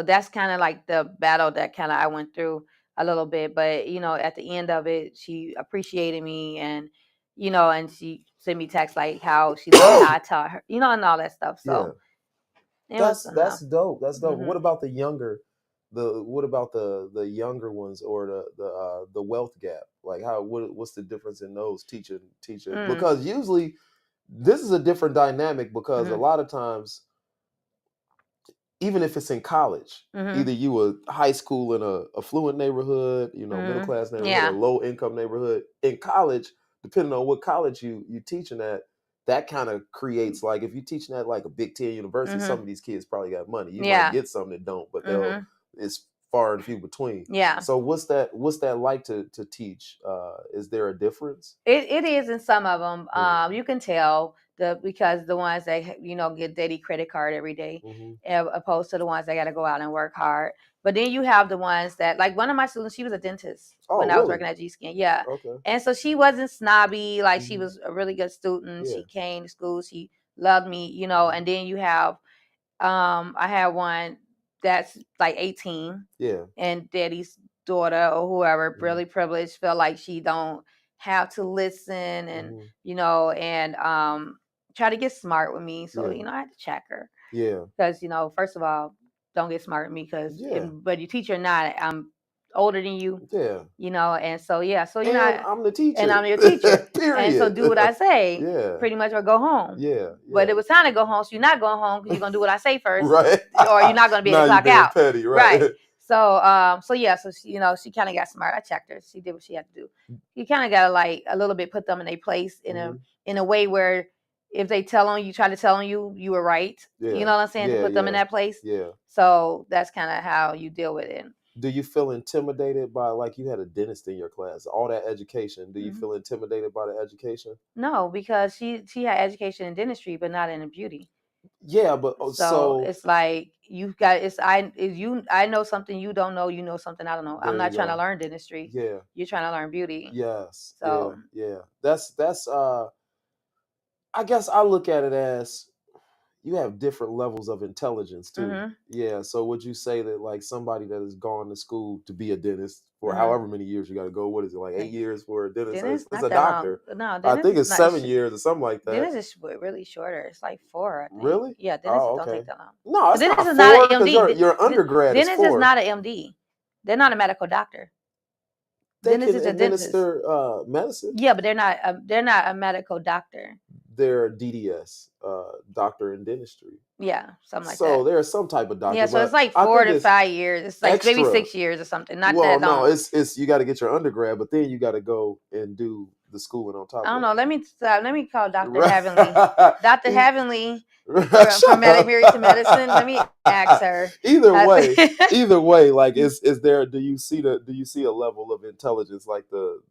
that's kind of like the battle that kind of I went through a little bit. But, at the end of it, she appreciated me and, and she sent me texts like how she loved how I taught her, and all that stuff. So that's dope. That's dope. Mm-hmm. What about the younger ones, or the wealth gap? Like what's the difference in those teaching? Because usually this is a different dynamic, because a lot of times, even if it's in college, either you were high school in a affluent neighborhood, middle class neighborhood, or low income neighborhood. In college, depending on what college you teaching at, that kind of creates, like, if you're teaching at like a Big Ten university, some of these kids probably got money. You might get some that don't, but it's far and few between. Yeah. So what's that like to teach? Is there a difference? It is in some of them. You can tell because the ones that get daily credit card every day, opposed to the ones that got to go out and work hard. But then you have the ones that, like, one of my students, she was a dentist when I was working at G-Skin. Yeah. Okay. And so she wasn't snobby. Like, she was a really good student. Yeah. She came to school. She loved me, And then you have, I had one that's like 18. Yeah. And daddy's daughter or whoever, really privileged, felt like she don't have to listen and, and try to get smart with me. So, I had to check her. Yeah. Because, first of all, don't get smart with me because, but you teach or not, I'm older than you. Yeah. And so, so, I'm the teacher. And I'm your teacher. Period. And so do what I say. Yeah. Pretty much, or go home. Yeah. But it was time to go home. So you're not going home because you're going to do what I say first. Right. Or you're not going to be able to clock out. Petty, right. So, she, she kind of got smart. I checked her. She did what she had to do. You kind of got to, like, a little bit put them in their place in a way where if they try to tell you were right. Yeah. You know what I'm saying? To put them in that place. Yeah. So that's kind of how you deal with it. Do you feel intimidated by, like, you had a dentist in your class, all that education? Do you feel intimidated by the education? No, because she had education in dentistry, but not in beauty. Yeah, but so it's like I know something you don't know, you know something I don't know. I'm not trying to learn dentistry. Yeah. You're trying to learn beauty. Yes. So yeah. That's I guess I look at it as you have different levels of intelligence too. Yeah. So would you say that, like, somebody that has gone to school to be a dentist for however many years you got to go, what is it, like 8 years for a dentist? It's a doctor. No, I think it's 7 years or something like that. Dentist is really shorter. It's like 4, I think. Really? Yeah, dentists don't take that long. No, it's not 4 because your undergrad is 4. Dentist is not an MD. They're not a medical doctor. Dentist is a dentist. Administer medicine? Yeah, but they're not a medical doctor. they're DDS, doctor in dentistry. Yeah, something like that. So there's some type of doctor. Yeah, so it's like 4 to 5 years. It's like maybe 6 years or something. Not that long. No, it's you got to get your undergrad, but then you got to go and do the schooling on top. I don't know. Let me call Dr. Heavenly. Dr. Heavenly from Married to Medicine. Let me ask her. Either way, like is there? Do you see a level of intelligence like the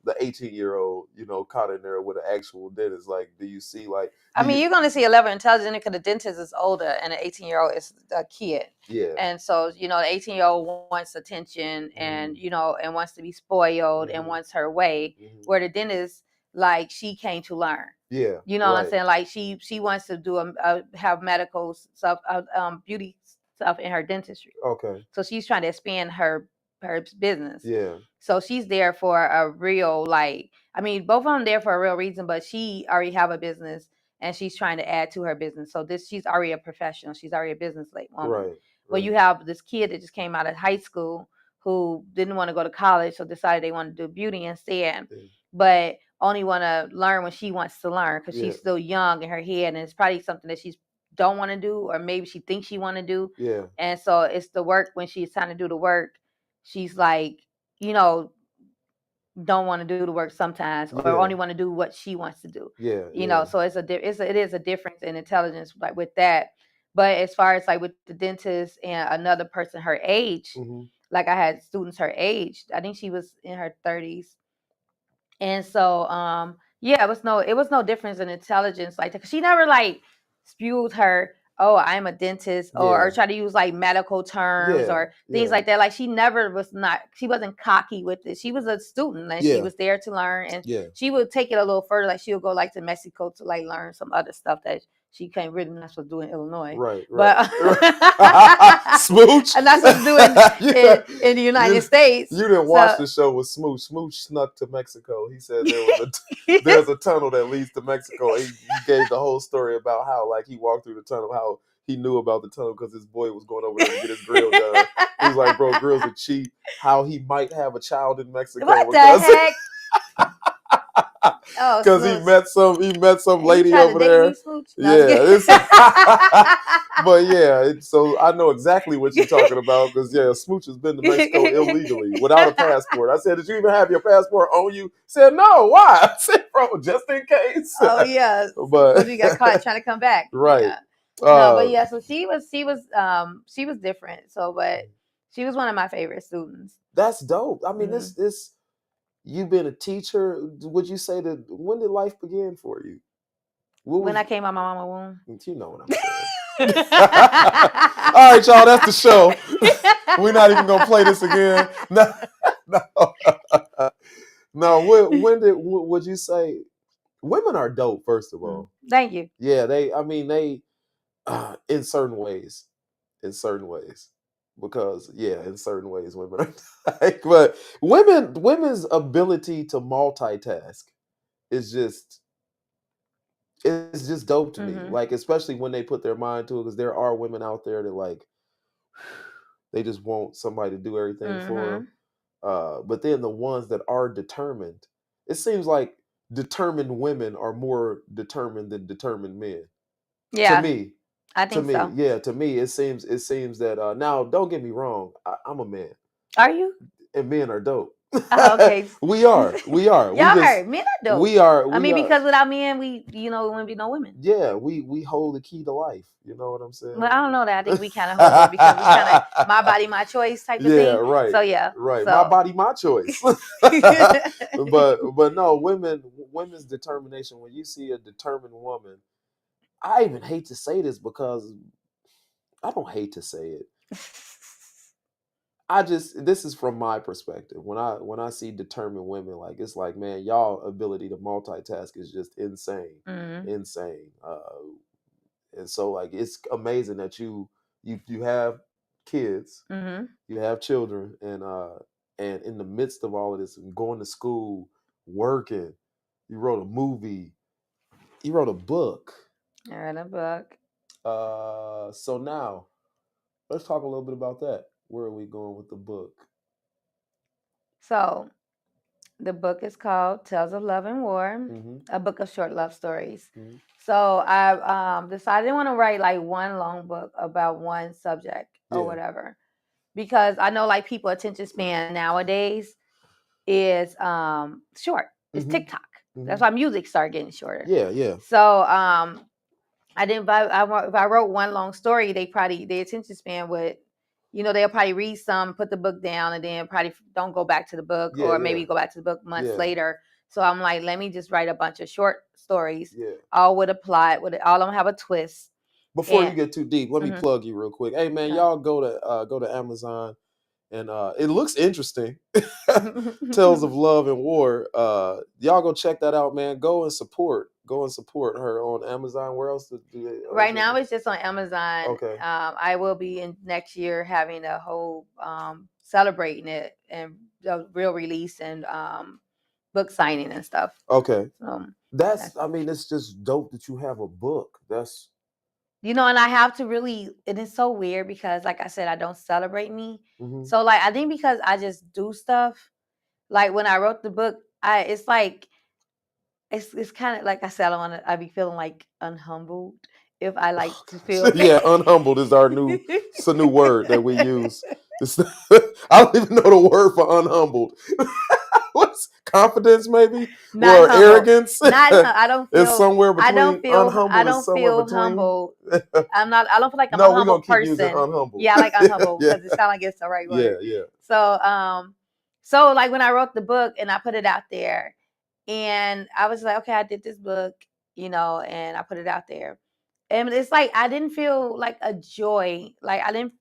18-year-old, caught in there with an actual dentist? Like, do you see like? I mean, you're going to see a level of intelligence because the dentist is older and the 18-year-old is a kid. Yeah. And so, the 18-year-old wants attention and, and wants to be spoiled and wants her way, where the dentist, like, she came to learn. Yeah. You know what I'm saying? Like, she wants to do have medical stuff, beauty stuff in her dentistry. Okay. So she's trying to expand her business. Yeah. So she's there for a real, both of them there for a real reason, but she already have a business and she's trying to add to her business. So she's already a professional. She's already a business woman. Right. Well, you have this kid that just came out of high school who didn't want to go to college, so decided they wanted to do beauty instead, but only want to learn when she wants to learn because she's still young in her head, and it's probably something that she don't want to do, or maybe she thinks she want to do. Yeah. And so it's the work when she's trying to do the work, she's like, don't want to do the work sometimes, or only want to do what she wants to do. Yeah. So it is a difference in intelligence, like with that. But as far as like with the dentist and another person her age, like I had students her age, I think she was in her 30s. And so it was no difference in intelligence like that. She never like spewed her, oh, I'm a dentist, or try to use like medical terms or things like that. Like she wasn't cocky with it. She was a student and she was there to learn, and she would take it a little further. Like she would go like to Mexico to like learn some other stuff that she can't really not supposed to do in Illinois. Right. But Smooch. And that's what doing in the United States. You didn't watch the show with Smooch. Smooch snuck to Mexico. He said there's a tunnel that leads to Mexico. He gave the whole story about how like he walked through the tunnel, how he knew about the tunnel because his boy was going over there to get his grill done. He was like, bro, grills are cheap. How he might have a child in Mexico. What the heck? Because he met some lady over there. But so I know exactly what you're talking about because Smooch has been to Mexico illegally without a passport. I said, did you even have your passport on you? Said no. Why? I said, bro, just in case. Oh yeah, but you got caught trying to come back. Right. Yeah. No, but so she was different. So, but she was one of my favorite students. That's dope. I mean, this. You've been a teacher. Would you say that when did life begin for you? When I came out my mama's womb. You know what I'm saying. All right, y'all. That's the show. We're not even gonna play this again. No. Would you say women are dope? First of all, thank you. Yeah, they in certain ways. Because in certain ways women are but women's ability to multitask is just dope to me. Like especially when they put their mind to it, because there are women out there that like they just want somebody to do everything for them. But then the ones that are determined, it seems like determined women are more determined than determined men. Yeah. To me. I think so. Yeah, to me, it seems that now, don't get me wrong, I'm a man. Are you? And men are dope. Oh, okay. we are. Y'all are. Men are dope. We are. Because without men, we wouldn't be no women. Yeah, we hold the key to life. You know what I'm saying? Well, I don't know that. I think we kind of hold it because we kind of my body, my choice type of thing. Yeah, right. So yeah, right. So. My body, my choice. but no, women's determination. When you see a determined woman. I even hate to say this because I don't hate to say it. This is from my perspective. When I see determined women, like it's like, man, y'all ability to multitask is just insane, insane. And so like it's amazing that you have kids, you have children, and in the midst of all of this, and going to school, working, you wrote a movie, you wrote a book. I read a book. So now, let's talk a little bit about that. Where are we going with the book? So, The book is called Tales of Love and War, a book of short love stories. So I decided I want to write like one long book about one subject or whatever, because I know like people attention span nowadays is short. It's TikTok. That's why music started getting shorter. Yeah. So I didn't. If I wrote one long story, their attention span would, they'll probably read some, put the book down, and then probably don't go back to the book, or maybe go back to the book months later. So I'm like, let me just write a bunch of short stories, all with a plot, all of them have a twist. Before you get too deep, let me plug you real quick. Hey man, y'all go to Amazon, and it looks interesting. Tales of Love and War. Y'all go check that out, man. Go and support her on Amazon. Where else do they? Right now, it's just on Amazon. Okay. I will be in next year having a whole celebrating it and the real release and book signing and stuff. Okay. That's I mean, it's just dope that you have a book. That's and I have to really, and it's so weird because, like I said, I don't celebrate me. So, like, I think because I just do stuff. Like when I wrote the book, it's like, it's kind of like I said, I be feeling like unhumbled if I like to feel. Yeah, unhumbled is it's a new word that we use. I don't even know the word for unhumbled. What's confidence, maybe, not or humble. Arrogance? I don't feel. It's somewhere between. Unhumbled I don't feel between. humble. I don't feel like I'm no, a humble keep person. Using unhumbled. Yeah, I like unhumble because it sounds like it's the right word. Yeah. So like when I wrote the book and I put it out there, and I was like, okay, I did this book, and I put it out there, and it's like I didn't feel like a joy, like I didn't.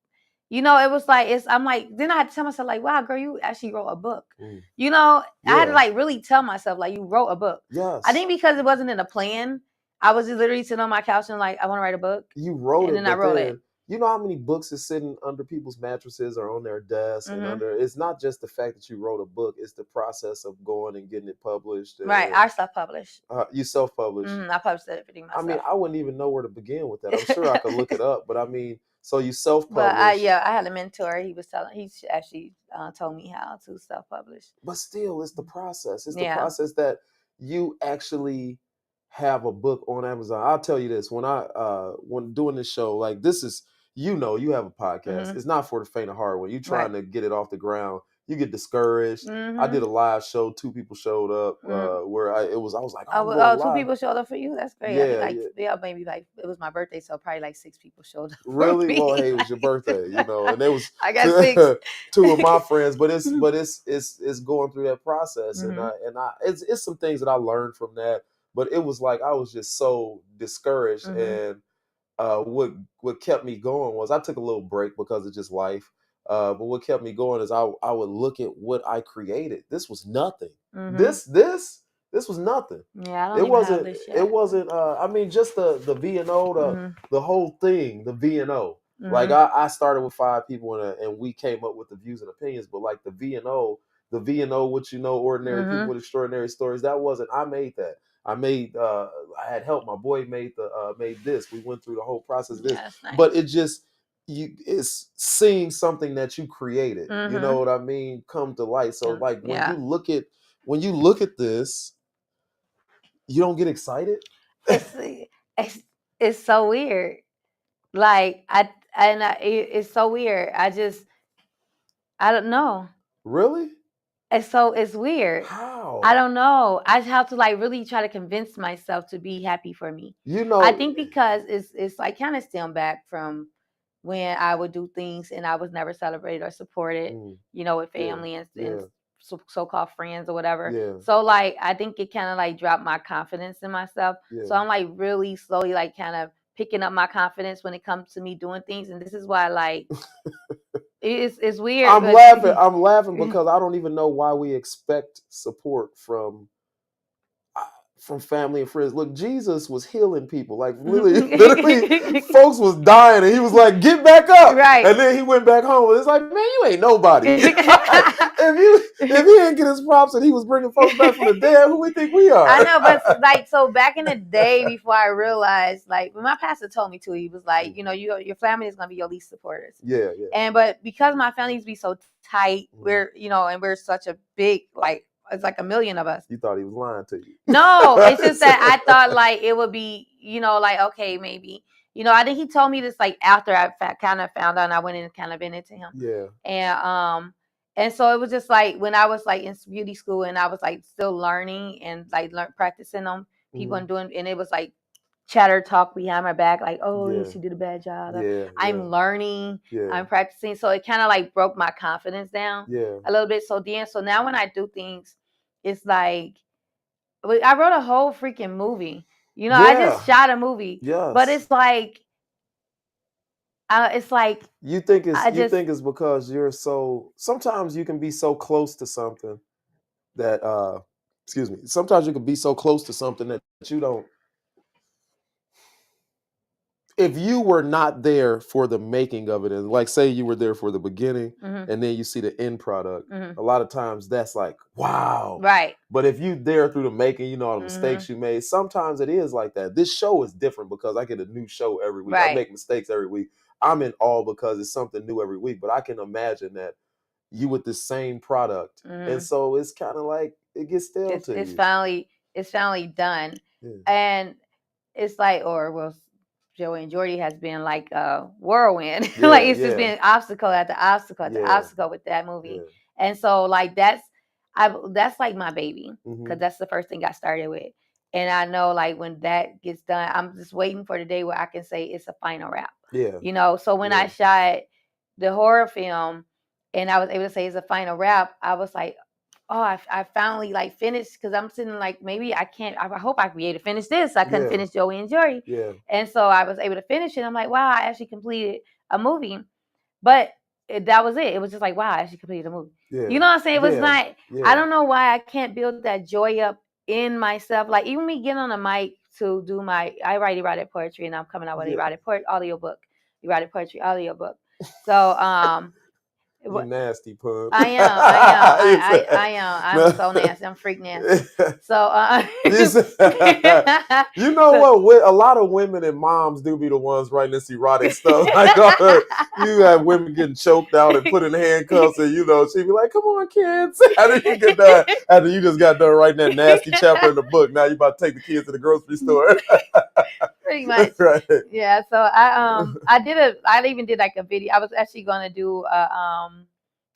It was like, I'm like, then I had to tell myself, like, wow, girl, you actually wrote a book. I had to like really tell myself, like, you wrote a book. Yes. I think because it wasn't in a plan, I was just literally sitting on my couch and like, I want to write a book. You wrote and it, then I wrote it. You know how many books is sitting under people's mattresses or on their desks and under. It's not just the fact that you wrote a book; it's the process of going and getting it published. Right, I self-published. You self-published. I published everything myself. I mean, I wouldn't even know where to begin with that. I'm sure I could look it up, but I mean, so you self-published. But I had a mentor. He actually told me how to self-publish. But still, it's the process. It's the process that you actually have a book on Amazon. I'll tell you this: when doing this show, like this is, you have a podcast. It's not for the faint of heart. When you're trying to get it off the ground, you get discouraged. I did a live show. 2 people showed up. Where I was like, oh, 2 people showed up for you. That's great. Maybe like it was my birthday, so probably like 6 people showed up. Really? Well, hey, it was your birthday, and there was I got 6. 2 of my friends, but it's going through that process, and it's some things that I learned from that. But it was like I was just so discouraged, and what kept me going was I took a little break because of just life. But what kept me going is I would look at what I created. This was nothing. This was nothing. Yeah, I don't even have this yet. It wasn't. I mean, just the V&O, the whole thing, the V&O. Like I started with 5 people and we came up with the views and opinions. But like the V&O, what ordinary people with extraordinary stories. That wasn't. I made that. I had help. My boy made this. We went through the whole process of this. Yeah, nice. But it just it's seeing something that you created. You know what I mean? Come to light. So like when you look at this, you don't get excited. It's so weird. Like it's so weird. I don't know. Really? It's weird. How? I don't know. I have to like really try to convince myself to be happy for me. I think because it's like kind of stem back from when I would do things and I was never celebrated or supported, with family and so-called friends or whatever. Yeah. So like I think it kind of like dropped my confidence in myself. Yeah. So I'm like really slowly like kind of picking up my confidence when it comes to me doing things, and this is why like it's weird. I'm laughing because I don't even know why we expect support from family and friends. Look, Jesus was healing people. Like literally folks was dying and he was like, get back up. Right. And then he went back home. It's like, man, you ain't nobody. if he didn't get his props and he was bringing folks back from the dead, who we think we are? I know, but like, so back in the day before I realized, like when my pastor told me to, he was like, your family is going to be your least supporters. Yeah. But because my family used to be so tight, we're, and we're such a big, like, it's like a million of us. You thought he was lying to you? No, it's just that I thought like it would be, like, okay, maybe, I think he told me this like after I kind of found out and I went in and kind of been into him. Yeah. And so it was just like when I was like in beauty school and I was like still learning and like practicing on people and doing, and it was like chatter talk behind my back, like, oh, she did a bad job. I'm learning, I'm practicing. So it kind of like broke my confidence down a little bit. So now when I do things, it's like, I wrote a whole freaking movie. I just shot a movie. But it's like, you think it's because you're so, sometimes you can be so close to something that sometimes you can be so close to something that you don't, if you were not there for the making of it, and like say you were there for the beginning and then you see the end product, a lot of times that's like, wow. Right. But if you there through the making, all the mistakes you made, sometimes it is like that. This show is different because I get a new show every week. I make mistakes every week. I'm in awe because it's something new every week. But I can imagine that you with the same product. And so it's kind of like it gets stale to you. It's finally done. Yeah. And it's like, Joey and Jordy has been like a whirlwind. Like it's just been obstacle after obstacle after obstacle with that movie. Yeah. And so like that's like my baby, because that's the first thing I started with. And I know like when that gets done, I'm just waiting for the day where I can say it's a final wrap. Yeah. So when I shot the horror film and I was able to say it's a final wrap, I was like, oh, I finally like finished, because I'm sitting like, maybe I can't, I hope I can be able to finish this. I couldn't finish Joey and Jory. Yeah. And so I was able to finish it. I'm like, wow, I actually completed a movie. But that was it. It was just like, wow, I actually completed a movie. Yeah. You know what I'm saying? It was not, I don't know why I can't build that joy up in myself. Like even me getting on the mic to do I write erotic poetry, and I'm coming out with an erotic audiobook. Erotic poetry audiobook. So, you nasty punk. I am. I'm so nasty. I'm freak nasty. So, you know what? A lot of women and moms do be the ones writing this erotic stuff. Like you have women getting choked out and put in handcuffs, and she'd be like, "Come on, kids." After you get done, after you just got done writing that nasty chapter in the book, now you about to take the kids to the grocery store. Pretty much. Right. Yeah. So I even did like a video. I was actually gonna do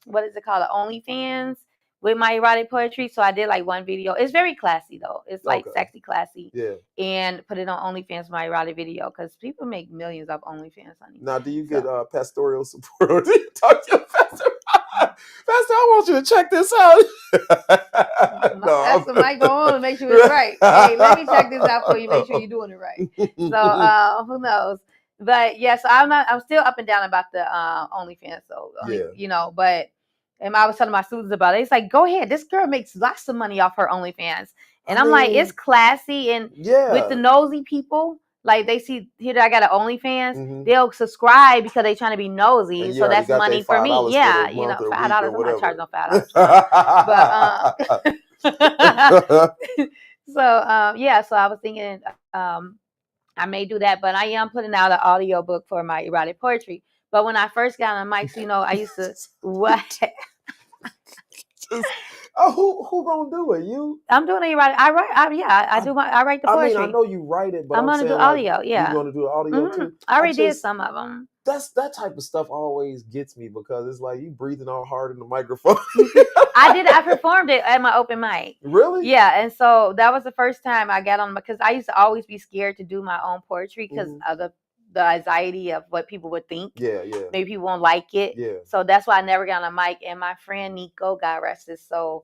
what is it called? OnlyFans with my erotic poetry. So I did like one video. It's very classy though. It's like sexy classy. Yeah. And put it on OnlyFans for my erotic video, because people make millions of OnlyFans, honey. Now, do you get pastoral support, or do you talk to your pastor? Pastor, I want you to check this out. Pastor might go on and make sure it's right. Hey, let me check this out for you. Make sure you're doing it right. So who knows? But yeah, so I'm still up and down about the OnlyFans. So but and I was telling my students about it. It's like, go ahead. This girl makes lots of money off her OnlyFans, and I'm like, it's classy, and with the nosy people. Like they see here that I got an OnlyFans, they'll subscribe because they trying to be nosy. So that's money for me. Yeah, $5. I'm not charging no $5. But so I was thinking I may do that, but I am putting out an audio book for my erotic poetry. But when I first got on mics, I used to what? Who gonna do it? You? I'm doing erotic. I write the poetry. I mean, I know you write it, but I'm gonna do audio. Yeah, you're gonna do the audio too. I already did some of them. That type of stuff always gets me, because it's like you breathing all hard in the microphone. I performed it at my open mic. Really? Yeah, and so that was the first time I got on, because I used to always be scared to do my own poetry because of the anxiety of what people would think. Yeah. Maybe people won't like it. Yeah. So that's why I never got on a mic. And my friend Nico got arrested. So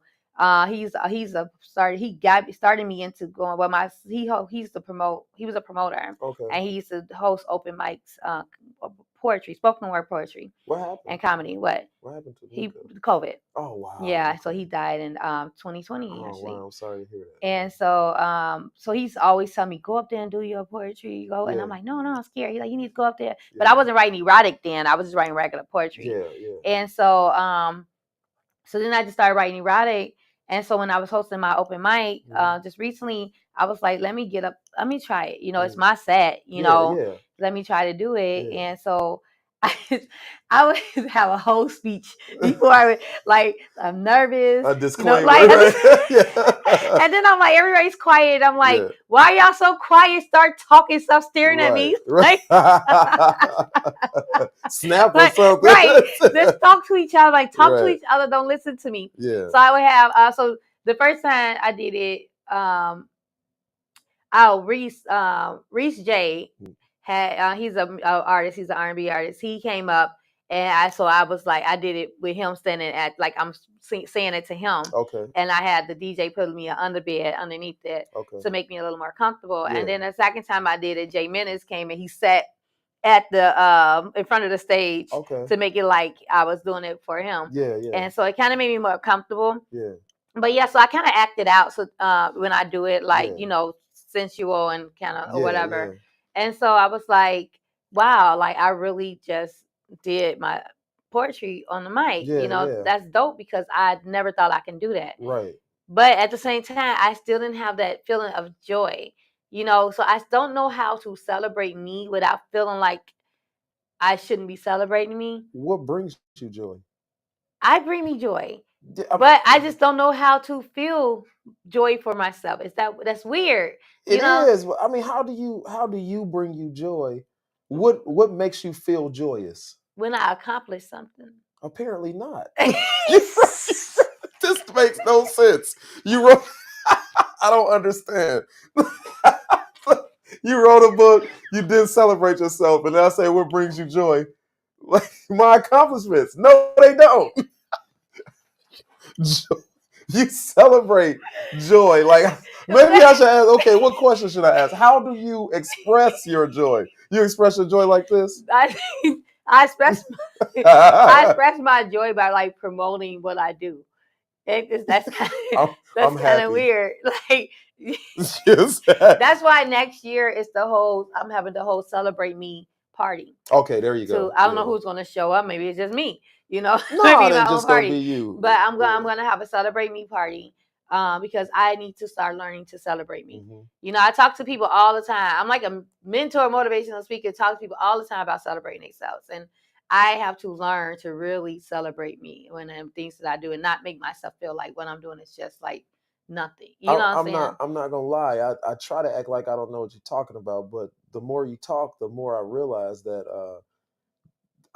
he started me into going. Well, he was a promoter. Okay. And he used to host open mics, poetry, spoken word poetry. What happened? And comedy. What happened to Nico? COVID. Oh wow. Yeah, so he died in 2020. Oh actually. wow, I'm sorry to hear that. And so he's always telling me, go up there and do your poetry. And I'm like, no, I'm scared. He's like, you need to go up there. But I wasn't writing erotic then. I was just writing regular poetry. Yeah. And so then I just started writing erotic. And so when I was hosting my open mic just recently, I was like, let me try it. It's my set, let me try to do it. Yeah. And so I would have a whole speech before I would, like, I'm nervous. A disclaimer. And then I'm like, everybody's quiet. I'm like, why are y'all so quiet? Start talking, stop staring at me. Like, snap or something. Right. Just talk to each other. Like, talk to each other. Don't listen to me. Yeah. So I would have, so the first time I did it, Reese J had, he's a artist. He's an R&B artist. He came up, and I was like, I did it with him standing at, like, I'm saying it to him. Okay. And I had the DJ put me an underbed underneath it to make me a little more comfortable. Yeah. And then the second time I did it, Jay Menace came and he sat at the in front of the stage to make it like I was doing it for him. Yeah, yeah. And so it kind of made me more comfortable. Yeah. But yeah, so I kind of acted out. So when I do it, like, you know, sensual and kind of whatever. Yeah. And so I was like, wow, like I really just did my poetry on the mic. Yeah, you know, that's dope because I never thought I can do that. Right. But at the same time, I still didn't have that feeling of joy. You know, so I don't know how to celebrate me without feeling like I shouldn't be celebrating me. What brings you joy? I bring me joy, but I just don't know how to feel joy for myself. That's weird? It is. I mean, how do you bring you joy? What makes you feel joyous? When I accomplish something. Apparently not. This makes no sense. You wrote. I don't understand. You wrote a book. You didn't celebrate yourself, and then I say, "What brings you joy?" Like my accomplishments. No, they don't. You celebrate joy. Like maybe I should ask. Okay, what question should I ask? How do you express your joy? You express your joy like this? I express my joy by like promoting what I do. That's kind of weird. Like that's why next year is I'm having the whole celebrate me party. Okay, there you go. So I don't know who's gonna show up. Maybe it's just me. You know, no, maybe my own party. Be you. But I'm gonna have a celebrate me party. Because I need to start learning to celebrate me. Mm-hmm. You know, I talk to people all the time. I'm like a mentor, motivational speaker. Talk to people all the time about celebrating themselves, and I have to learn to really celebrate me when things that I do, and not make myself feel like what I'm doing is just like nothing. You know what I'm saying? I'm not gonna lie. I try to act like I don't know what you're talking about, but the more you talk, the more I realize that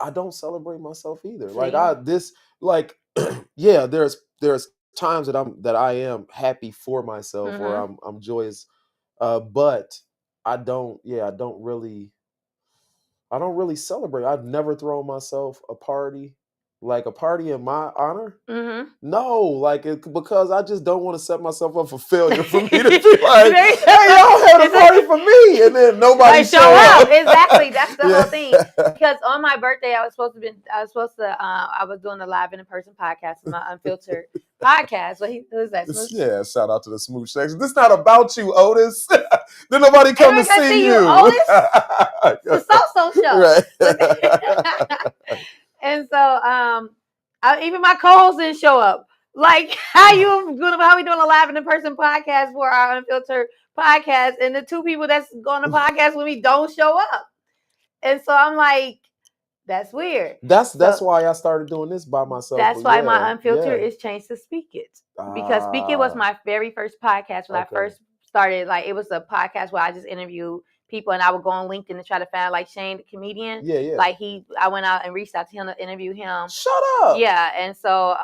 I don't celebrate myself either. See? Yeah, there's times that I am happy for myself, mm-hmm. or I'm joyous, but I don't really celebrate. I've never thrown myself a party, like a party in my honor. Mm-hmm. No, because I just don't want to set myself up for failure for me to be like, hey, y'all had a party for me, and then nobody show up. Exactly, that's the whole thing. Because on my birthday, I was doing a live in-person podcast, my Unfiltered podcast. So who's that? Smooch? Yeah, shout out to the Smooch section. This is not about you, Otis. Then nobody come to see you. Otis? It's a so show. Right. And so, even my co-host didn't show up. Like, how we doing a live in-person podcast for our Unfiltered podcast, and the two people that's going to podcast with me don't show up. And so I'm like, that's weird. That's why I started doing this by myself. That's why my Unfiltered is changed to Speak It. Because Speak It was my very first podcast when I first started. Like, it was a podcast where I just interviewed people, and I would go on LinkedIn and try to find like Shane, the comedian. Yeah, yeah. Like I went out and reached out to him to interview him. Shut up. Yeah, and so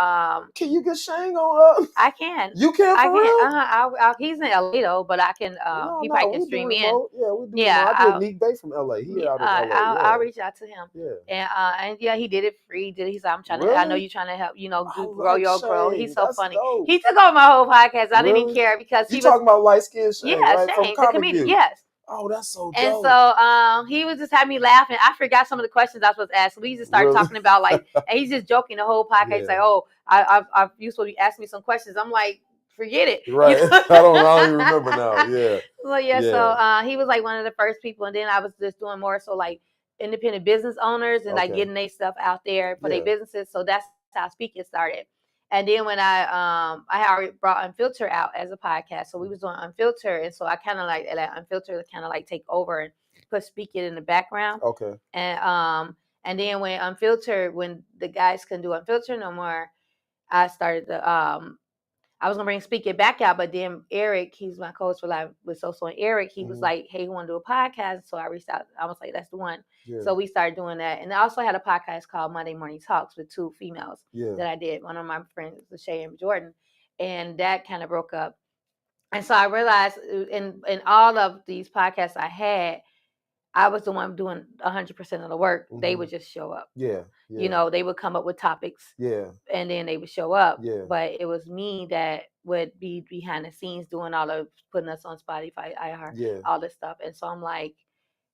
can you get Shane on? I can. You can. For real? He's in LA though, but I can. He probably can stream in. Yeah, we do. Yeah, I did Nick Bay from LA. He out in LA. I'll reach out to him. Yeah. And yeah, he did it free. He said, "I'm trying to. I know you're trying to help. Grow your growth." He's so funny. Dope. He took over my whole podcast. I didn't even care because he was talking about light skin Shane. Yeah, right? Shane, the comedian. Yes. Oh, that's so dope. And so he was just having me laughing. I forgot some of the questions I was supposed to ask. So we just started talking about and he's just joking the whole podcast. Yeah. He's like, "Oh, I you supposed to be asking me some questions." I'm like, forget it. Right. I don't even remember now. Yeah. Well, yeah. So he was like one of the first people, and then I was just doing more so like independent business owners and like getting their stuff out there for their businesses. So that's how Speak It started. And then when I already brought Unfiltered out as a podcast, so we was doing Unfiltered, and so I kind of like let Unfiltered kind of like take over and put Speak It in the background. Okay. And And then when Unfiltered, when the guys couldn't do Unfiltered no more, I started the I was gonna bring Speak It back out, but then Eric, he's my coach for Live with Soso, and Eric, he was like, "Hey, you want to do a podcast?" So I reached out. I was like, "That's the one." Yeah. So we started doing that, and I also had a podcast called Monday Morning Talks with 2 females that I did. One of my friends, Lachey and Jordan, and that kind of broke up. And so I realized in all of these podcasts I had, I was the one doing 100% of the work. They would just show up. Yeah. You know, they would come up with topics. Yeah. And then they would show up. Yeah. But it was me that would be behind the scenes doing all of putting us on Spotify, iHeart, all this stuff. And so I'm like,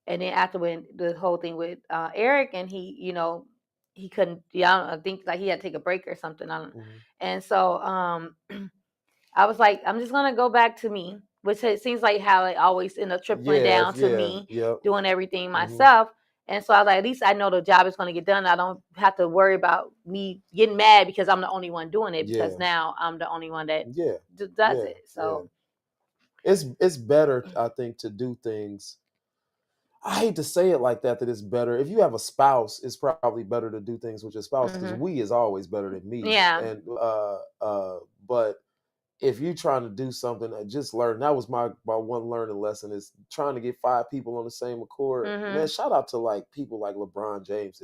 and then after when the whole thing with Eric, and he, you know, he couldn't. I think like he had to take a break or something. I don't. And so I was like, I'm just gonna go back to me, which it seems like how it always end up tripling down to me doing everything myself. And so I was like, at least I know the job is gonna get done. I don't have to worry about me getting mad because I'm the only one doing it, because now I'm the only one that does it. So it's better, I think, to do things. I hate to say it like that it's better. If you have a spouse, it's probably better to do things with your spouse, because we is always better than me. Yeah. And but if you're trying to do something, just learn. That was my one learning lesson, is trying to get 5 people on the same accord. Man, shout out to like people like LeBron James.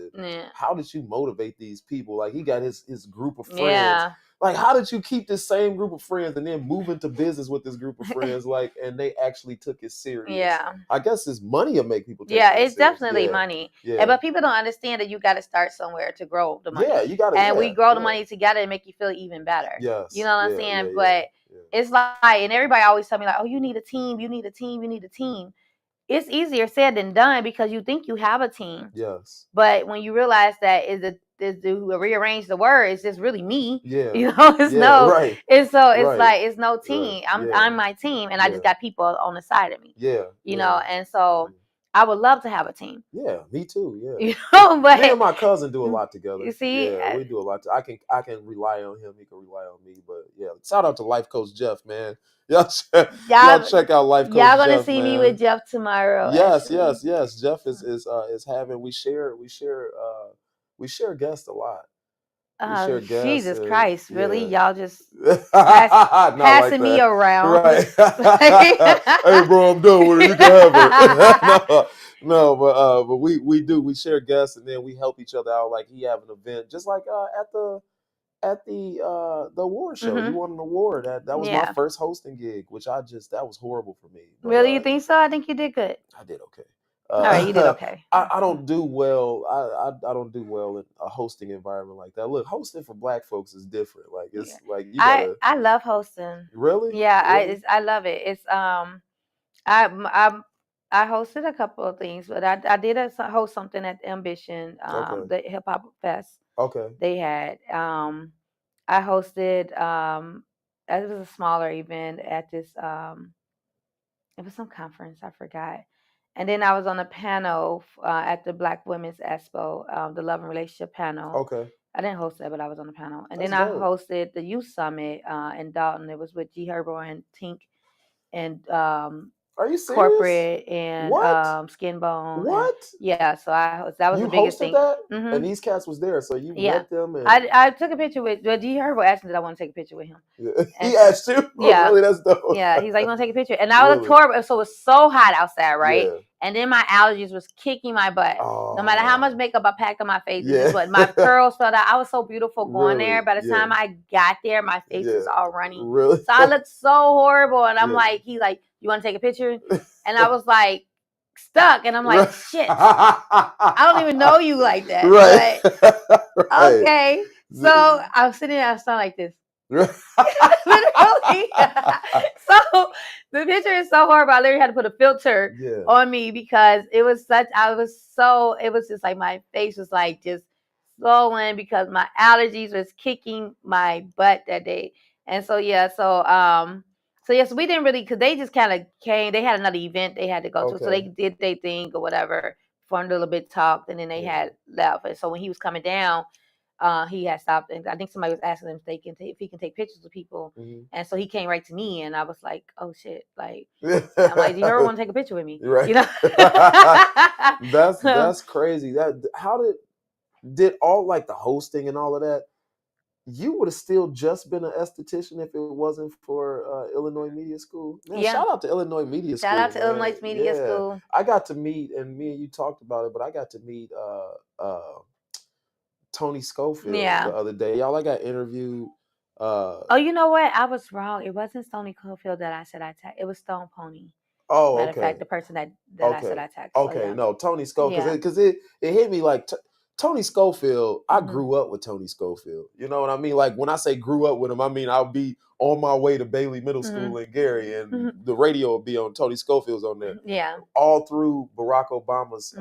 How did you motivate these people? Like, he got his group of friends. Yeah. Like, how did you keep this same group of friends and then move into business with this group of friends? Like, and they actually took it serious. Yeah. I guess it's money to make people take it serious. It's definitely money. Yeah. But people don't understand that you got to start somewhere to grow the money. Yeah, you got to. And we grow the money together and make you feel even better. Yes. You know what I'm saying? But it's like, and everybody always tell me like, oh, you need a team, you need a team, you need a team. It's easier said than done, because you think you have a team. Yes. But when you realize that to rearrange the word, it's just really me. Yeah. You know, it's right. It's so it's like it's no team. Right. I'm my team, and I just got people on the side of me. Yeah. You know, and so I would love to have a team. Yeah, me too. Yeah. You know, but me and my cousin do a lot together. You see, we do a lot. I can rely on him. He can rely on me. But yeah, shout out to Life Coach Jeff, man. Y'all check out Life Coach. Y'all gonna see me with Jeff tomorrow. Yes. Jeff is having we share guests a lot. Jesus Christ, really? Y'all just passing me around. Right. Hey, bro, I'm done with it. You can have it. No, but we share guests, and then we help each other out. Like, he have an event, just like at the award show. You won an award. That was my first hosting gig, which that was horrible for me. But, really, you think so? I think you did good. I did okay. All right, you did okay. I don't do well. I don't do well in a hosting environment like that. Look, hosting for Black folks is different. Like, it's like you gotta. I love hosting. Really? Yeah, really? I love it. It's I hosted a couple of things, but I did host something at Ambition, the Hip Hop Fest. Okay. They had I hosted it was a smaller event at this it was some conference, I forgot. And then I was on a panel at the Black Women's Expo, the Love and Relationship panel. Okay. I didn't host that, but I was on the panel. And then I hosted the Youth Summit in Dalton. It was with G Herbo and Tink and are you serious? Corporate and Skinbone. What? And, so that was the biggest thing. That? And these cats was there, so you met them. And I took a picture with G Herbo. Asked me that I want to take a picture with him. Yeah. He asked you? Yeah. Really, that's dope. Yeah, he's like, you want to take a picture? And I was a tour, so it was so hot outside, right? Yeah. And then my allergies was kicking my butt. Oh. No matter how much makeup I packed on my face, but my curls fell out. I was so beautiful going there. By the time I got there, my face was all runny. Really? So I looked so horrible. And I'm like, he's like, you want to take a picture? And I was like, stuck. And I'm like, shit. I don't even know you like that. Right. But, okay. So I was sitting there, I sound like this. Literally. So the picture is so horrible. I literally had to put a filter on me because it was just like my face was like just swollen because my allergies was kicking my butt that day. And so so we didn't really, because they just kind of came. They had another event they had to go to, so they did their thing or whatever, for a little bit, talked, and then they had left. And so when he was coming down, he had stopped, and I think somebody was asking him if he can take pictures with people, and so he came right to me, and I was like, "Oh shit!" Like, I'm like, "Do you ever want to take a picture with me?" Right? You know? That's crazy. did all like the hosting and all of that, you would have still just been an esthetician if it wasn't for Illinois Media School. Man, shout out to Illinois Media School. Shout out to Illinois Media School. I got to meet, and me and you talked about it, but I got to meet Tony Schofield the other day. Y'all, I got interviewed. Oh, you know what? I was wrong. It wasn't Tony Schofield that I said I tagged. It was Stone Pony. Oh, matter of fact, the person that I said I tagged. Okay, no, Tony Schofield, because it hit me like Tony Schofield. I grew up with Tony Schofield. You know what I mean? Like when I say grew up with him, I mean I'll be on my way to Bailey Middle School in Gary, and the radio will be on. Tony Schofield's on there. Yeah. All through Barack Obama's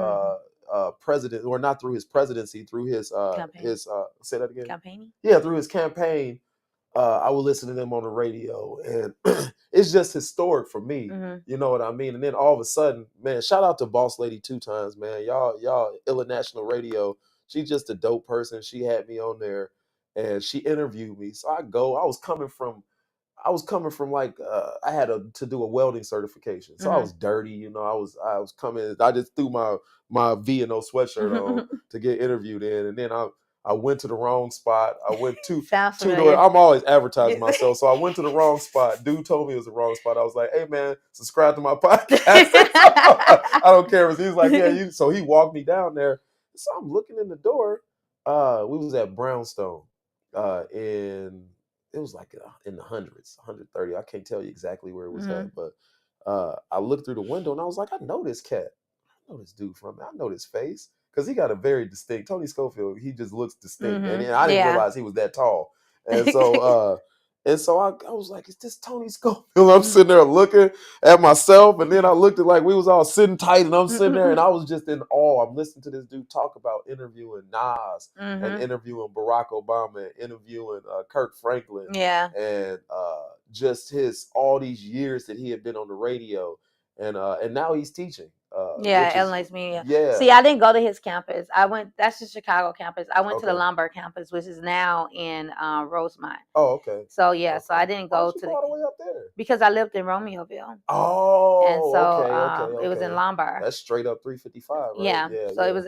president, or not through his presidency, through his say that again. Campaigning. Yeah, through his campaign. I would listen to them on the radio, and it's just historic for me. You know what I mean? And then all of a sudden, man, shout out to Boss Lady 2 times, man. Y'all, International Radio. She's just a dope person. She had me on there, and she interviewed me. So I was coming from like I had to do a welding certification, so I was dirty. You know, I was coming. I just threw my V&O sweatshirt on to get interviewed in, and then I went to the wrong spot. I went to I'm always advertising myself. So I went to the wrong spot. Dude told me it was the wrong spot. I was like, hey man, subscribe to my podcast. I don't care. He was like, yeah, so he walked me down there. So I'm looking in the door. We was at Brownstone it was like in the hundreds, 130. I can't tell you exactly where it was at, but I looked through the window and I was like, I know this cat. I know this dude I know this face. Because he got a very distinct, Tony Schofield, he just looks distinct. And I didn't realize he was that tall. And so I was like, is this Tony Schofield? I'm sitting there looking at myself. And then I looked at like we was all sitting tight and I'm sitting there and I was just in awe. I'm listening to this dude talk about interviewing Nas and interviewing Barack Obama and interviewing Kirk Franklin. Yeah. And just all these years that he had been on the radio. And now he's teaching. Illinois Media. Yeah. See, I didn't go to his campus. That's the Chicago campus. I went to the Lombard campus, which is now in Rosemont. Oh, okay. So so I didn't go to all the way up there because I lived in Romeoville. Oh, and so okay. It was in Lombard. That's straight up 355, right? Yeah. So it was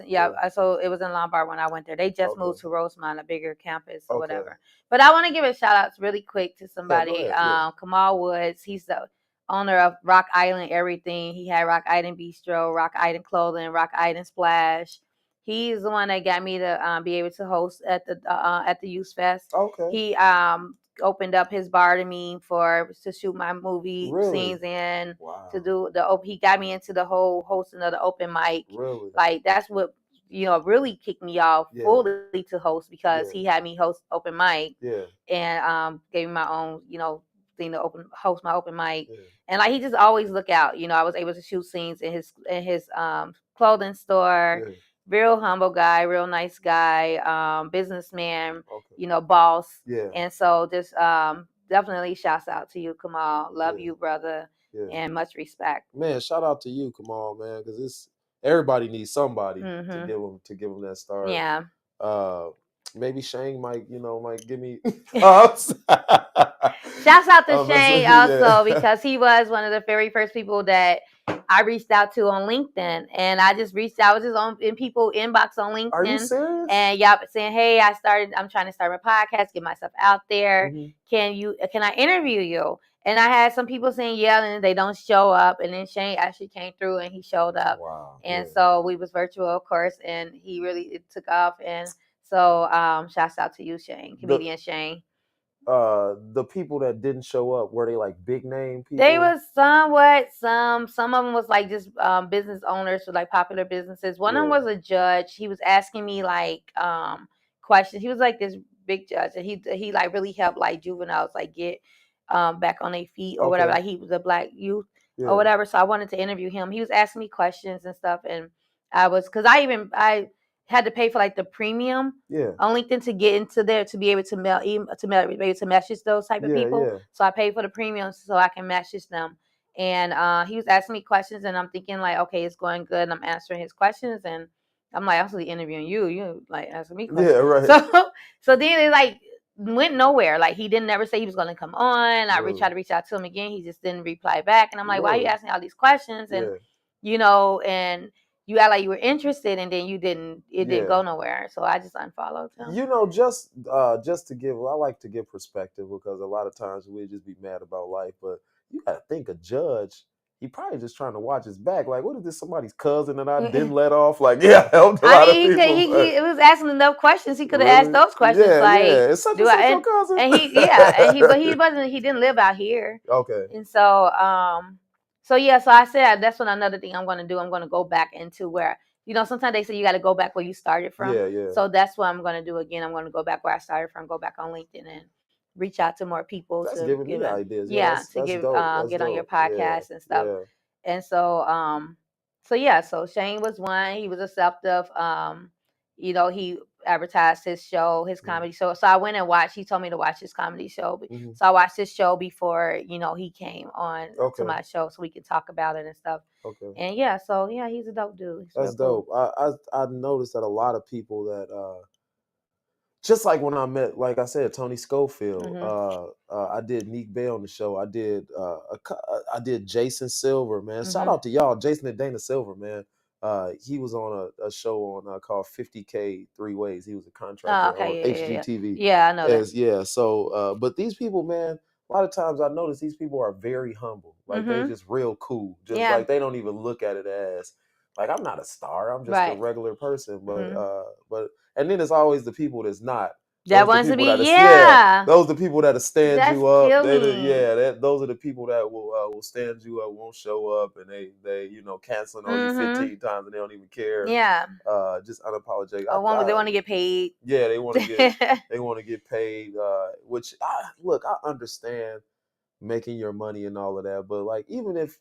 so it was in Lombard when I went there. They just moved to Rosemont, a bigger campus or whatever. But I want to give a shout out really quick to somebody. Kamal Woods. He's the owner of Rock Island Everything. He had Rock Island Bistro, Rock Island Clothing, Rock Island Splash. He's the one that got me to be able to host at the Youth Fest. Okay. He opened up his bar to me to shoot my movie scenes in. Wow. To do he got me into the whole hosting of the open mic. Really? Like that's what really kicked me off fully to host because he had me host open mic. Yeah. And gave me my own thing to host my open mic. And like he just always look out. I was able to shoot scenes in his clothing store. Real humble guy, real nice guy, businessman, boss. Yeah. And so just definitely shouts out to you, Kamal. Love you, brother. And much respect. Man, shout out to you, Kamal, man, because everybody needs somebody to give them that start. Yeah. Maybe Shane might give me Shouts out to Shane also because he was one of the very first people that I reached out to on LinkedIn, and I just reached out. I was just in people inbox on LinkedIn. Are you serious? And saying, hey, I'm trying to start my podcast, get myself out there. Can I interview you? And I had some people saying yeah, and they don't show up. And then Shane actually came through and he showed up. Wow. And so we was virtual, of course, and it took off. And so shouts out to you, Shane, comedian Shane. The people that didn't show up, were they like big name people? They was somewhat some of them was like just business owners, so like popular businesses. One of them was a judge. He was asking me like questions. He was like this big judge, and he like really helped like juveniles like get back on their feet or whatever. Like he was a black youth or whatever. So I wanted to interview him. He was asking me questions and stuff, and I had to pay for like the premium on LinkedIn to get into there to be able to message those type of people. Yeah. So I paid for the premium so I can message them. And he was asking me questions, and I'm thinking like, okay, it's going good, and I'm answering his questions, and I'm like, I'm actually interviewing you. You like asking me questions. Yeah, right. So then it like went nowhere. Like he didn't ever say he was going to come on. I tried to reach out to him again. He just didn't reply back, and I'm like, why are you asking all these questions? And and you act like you were interested, and then it didn't go nowhere. So I just unfollowed him. You know, just to give, I like to give perspective because a lot of times we just be mad about life, but you gotta think a judge. He probably just trying to watch his back. Like, what is this? Somebody's cousin that I didn't let off? Like, yeah, I helped a lot of people. He was asking enough questions. He could have asked those questions. Yeah, like, yeah. It's such your cousin. And he didn't live out here. Okay. And so, so I said that's another thing I'm going to do. I'm going to go back into where, sometimes they say you got to go back where you started from. Yeah, yeah. So that's what I'm going to do again. I'm going to go back where I started from, go back on LinkedIn and reach out to more people. That's to giving me ideas. To get on your podcast and stuff. Yeah. And so, so Shane was one. He was receptive. He advertised his show, his comedy show. So I went and watched. He told me to watch his comedy show. So I watched his show before, he came on to my show, so we could talk about it and stuff. Okay. And he's a dope dude. That's dope. Cool. I noticed that a lot of people that just like when I met, like I said, Tony Schofield. I did Meek Bell on the show. I did Jason Silver, man. Shout out to y'all, Jason and Dana Silver, man. He was on a show on called 50K 3 Ways. He was a contractor on HGTV. Yeah, I know that. Yeah. So, but these people, man, a lot of times I notice these people are very humble. Like they just real cool. Just like they don't even look at it as like I'm not a star. I'm just a regular person. But and then it's always the people that's not. That wants to be, those are the people that'll stand you up. Those are the people that will stand you up, won't show up, and they canceling on you 15 times and they don't even care. Yeah. Just unapologetic. They want to get paid. Yeah, they want to get paid. Which I understand making your money and all of that, but like even if